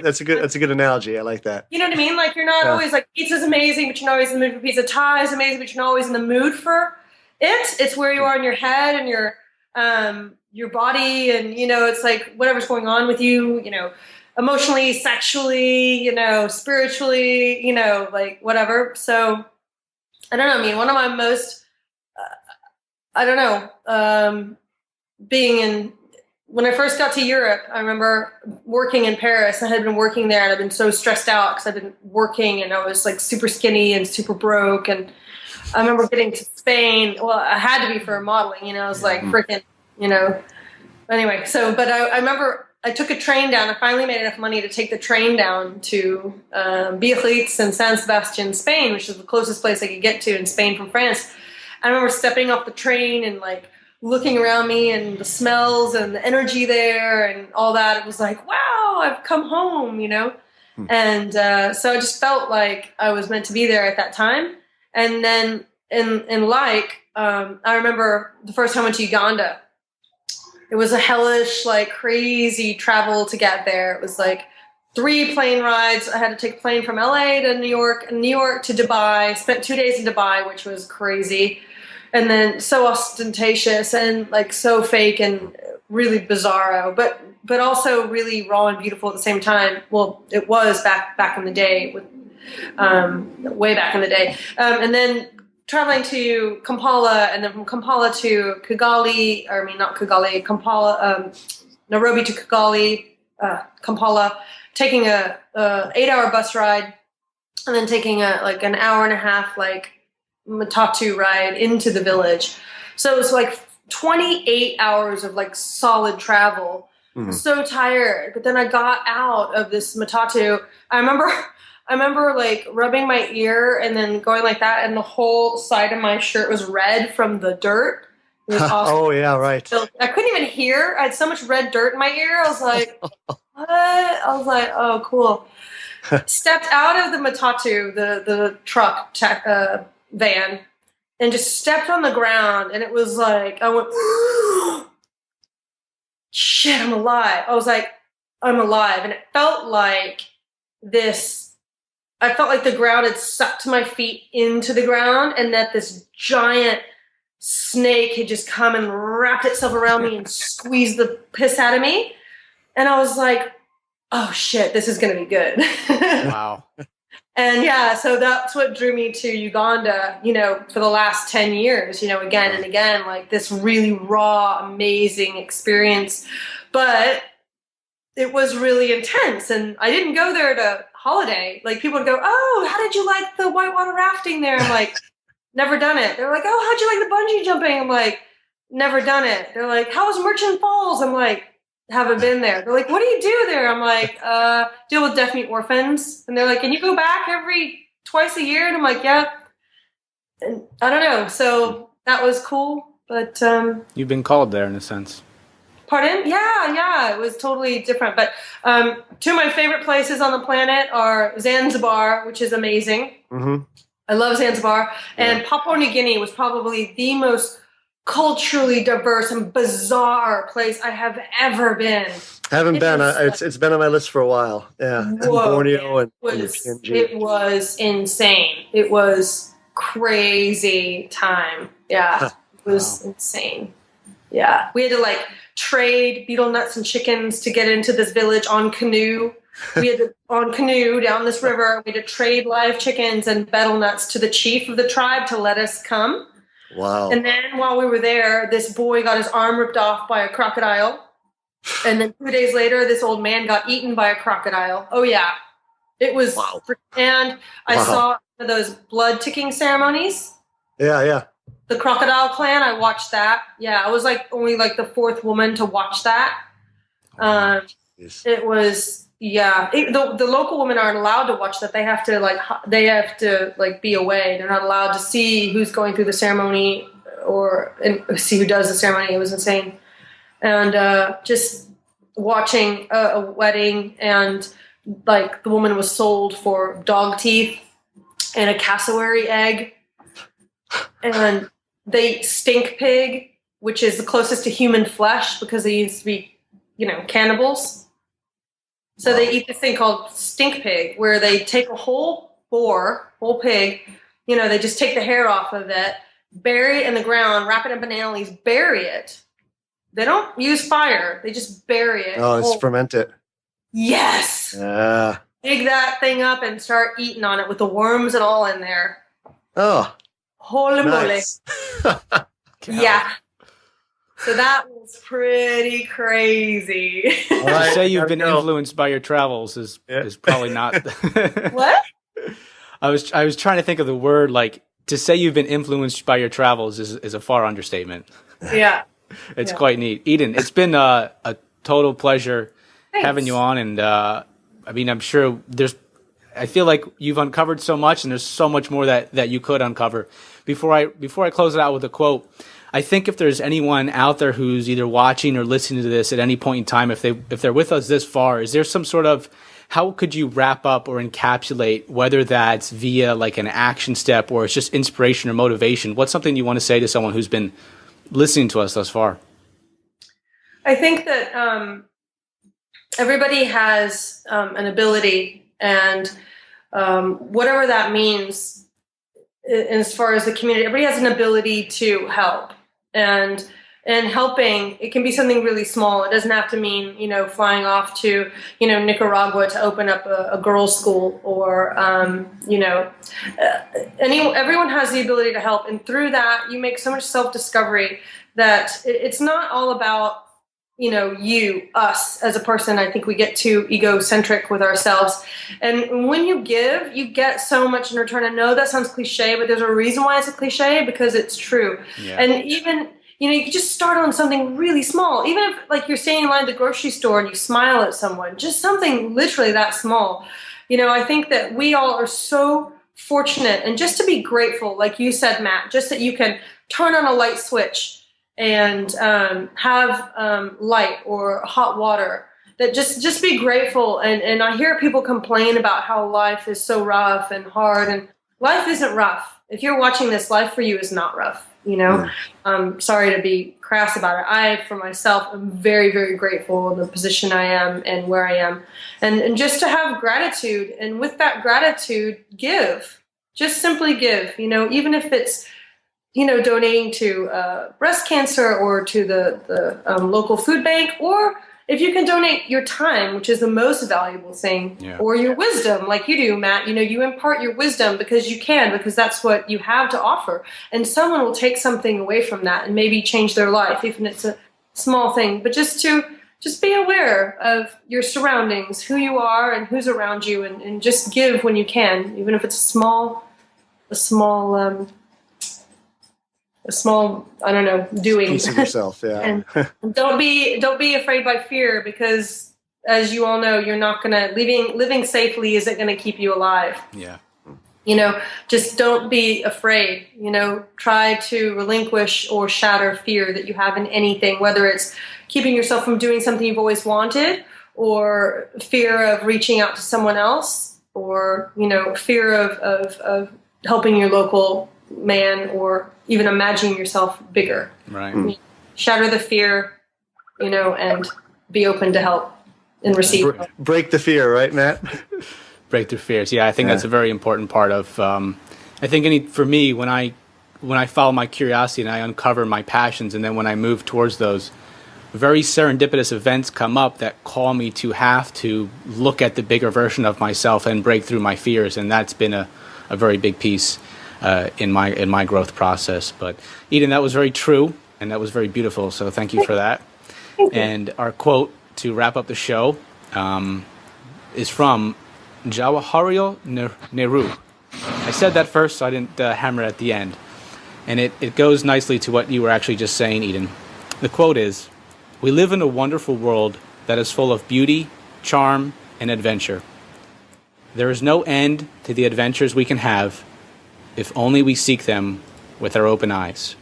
that's a good analogy. I like that. You know what I mean? Like you're not always like pizza's amazing, but you're not always in the mood for pizza. Thai is amazing, but you're not always in the mood for it. It's where you are in your head and your body, and it's like whatever's going on with you, emotionally, sexually, spiritually, like whatever. So I don't know. I mean, one of my most when I first got to Europe, I remember working in Paris. I had been working there, and I've been so stressed out because I've been working, and I was like super skinny and super broke. And I remember getting to Spain. Well, I had to be for modeling, I was like freaking, Anyway, but I remember I took a train down. I finally made enough money to take the train down to Biarritz and San Sebastian, Spain, which is the closest place I could get to in Spain from France. I remember stepping off the train and like looking around me and the smells and the energy there and all that. It was like, wow, I've come home, And so I just felt like I was meant to be there at that time. And then I remember the first time I went to Uganda. It was a hellish, like crazy travel to get there. It was like 3 plane rides. I had to take a plane from LA to New York, and New York to Dubai. Spent 2 days in Dubai, which was crazy. And then so ostentatious and like so fake and really bizarro, but also really raw and beautiful at the same time. Well, it was back in the day, way back in the day. And then traveling to Kampala, and then from Kampala to Kigali, Nairobi to Kigali, Kampala, taking a 8-hour bus ride, and then taking an hour and a half matatu ride into the village. So it was like 28 hours of like solid travel. Mm-hmm. So tired. But then I got out of this matatu. I remember like rubbing my ear and then going like that, and the whole side of my shirt was red from the dirt. It was awesome. Oh yeah, right. So I couldn't even hear. I had so much red dirt in my ear. I was like, what? I was like, oh, cool. Stepped out of the matatu, the truck van, and just stepped on the ground, and it was like I went, shit, I'm alive. I was like, I'm alive, and it felt like this. I felt like the ground had sucked my feet into the ground, and that this giant snake had just come and wrapped itself around me and squeezed the piss out of me. And I was like, oh shit, this is going to be good. Wow. And yeah, so that's what drew me to Uganda, for the last 10 years, again and again, like this really raw, amazing experience. But it was really intense, and I didn't go there to holiday. Like people would go, oh, how did you like the whitewater rafting there? I'm like, never done it. They're like, oh, how'd you like the bungee jumping? I'm like, never done it. They're like, how was Merchant Falls? I'm like, haven't been there. They're like, what do you do there? I'm like, deal with deaf mute orphans. And they're like, can you go back twice a year? And I'm like, yeah. And I don't know. So that was cool. But you've been called there in a sense. Pardon? Yeah. It was totally different. But 2 of my favorite places on the planet are Zanzibar, which is amazing. Mm-hmm. I love Zanzibar. And Papua New Guinea was probably the most culturally diverse and bizarre place I have ever been. Haven't been. It's been on my list for a while. Yeah. Whoa, Borneo it was insane. It was crazy time. Yeah. It was insane. Yeah, we had to like trade betel nuts and chickens to get into this village on canoe. We had to on canoe down this river. We had to trade live chickens and betel nuts to the chief of the tribe to let us come. Wow. And then while we were there, this boy got his arm ripped off by a crocodile. And then 2 days later, this old man got eaten by a crocodile. Oh, yeah. It was. Wow. And I saw one of those blood ticking ceremonies. Yeah, yeah. The Crocodile Clan, I watched that. Yeah, I was like only like the fourth woman to watch that. It was, yeah. The local women aren't allowed to watch that. They have to be away. They're not allowed to see who's going through the ceremony and see who does the ceremony. It was insane. And just watching a wedding, and like the woman was sold for dog teeth and a cassowary egg, and they eat stink pig, which is the closest to human flesh because they used to be, cannibals. So they eat this thing called stink pig, where they take a whole pig, they just take the hair off of it, bury it in the ground, wrap it in banana leaves, bury it. They don't use fire. They just bury it. Oh, it's ferment it. Yes. Yeah. Dig that thing up and start eating on it with the worms and all in there. Oh. Holy Nice. moly. Yeah. So that was pretty crazy. To say you've been influenced by your travels is probably not. What? I was trying to think of the word, like, to say you've been influenced by your travels is a far understatement. Yeah. It's quite neat. Eden, it's been a total pleasure having you on. And I'm sure I feel like you've uncovered so much, and there's so much more that you could uncover. Before I close it out with a quote, I think if there's anyone out there who's either watching or listening to this at any point in time, if they're with us this far, is there some sort of, how could you wrap up or encapsulate, whether that's via like an action step or it's just inspiration or motivation? What's something you want to say to someone who's been listening to us thus far? I think that everybody has an ability, and whatever that means, as far as the community, everybody has an ability to help, and helping, it can be something really small. It doesn't have to mean, flying off to, Nicaragua to open up a girls' school, or, everyone has the ability to help. And through that, you make so much self-discovery that it's not all about, us as a person. I think we get too egocentric with ourselves. And when you give, you get so much in return. I know that sounds cliche, but there's a reason why it's a cliche, because it's true. Yeah. And even, you can just start on something really small. Even if, like, you're standing in line at the grocery store and you smile at someone, just something literally that small. I think that we all are so fortunate, and just to be grateful, like you said, Matt, just that you can turn on a light switch and have light or hot water, that just be grateful. And I hear people complain about how life is so rough and hard, and life isn't rough. If you're watching this, life for you is not rough. I'm sorry to be crass about it. I, for myself, am very, very grateful in the position I am and where I am. And just to have gratitude, and with that gratitude, give. Just simply give, even if it's, donating to breast cancer, or to the local food bank, or if you can donate your time, which is the most valuable thing, or your wisdom, like you do, Matt. You impart your wisdom because that's what you have to offer. And someone will take something away from that and maybe change their life, even if it's a small thing. But just be aware of your surroundings, who you are and who's around you, and just give when you can, even if it's a small, I don't know, doing piece of yourself. Yeah. And don't be afraid by fear, because as you all know, you're not gonna living safely isn't gonna keep you alive. Yeah. Just don't be afraid. Try to relinquish or shatter fear that you have in anything, whether it's keeping yourself from doing something you've always wanted, or fear of reaching out to someone else, or fear of helping your local man, or even imagining yourself bigger. Right. Shatter the fear, and be open to help and receive. Break the fear, right, Matt? Break their fears. Yeah, I think that's a very important part of. I think for me, when I when I follow my curiosity and I uncover my passions, and then when I move towards those, very serendipitous events come up that call me to have to look at the bigger version of myself and break through my fears, and that's been a very big piece in my growth process. But Eden, that was very true, and that was very beautiful, so thank you for that. And our quote to wrap up the show is from Jawaharlal Nehru. I said that first, so I didn't hammer at the end. And it goes nicely to what you were actually just saying, Eden. The quote is, "We live in a wonderful world that is full of beauty, charm, and adventure. There is no end to the adventures we can have if only we seek them with our open eyes."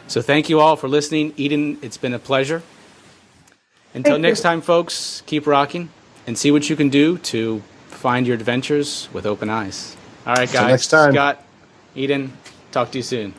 So thank you all for listening. Eden, it's been a pleasure. Until next time, folks, keep rocking and see what you can do to find your adventures with open eyes. All right, guys. Until next time. Scott, Eden, talk to you soon.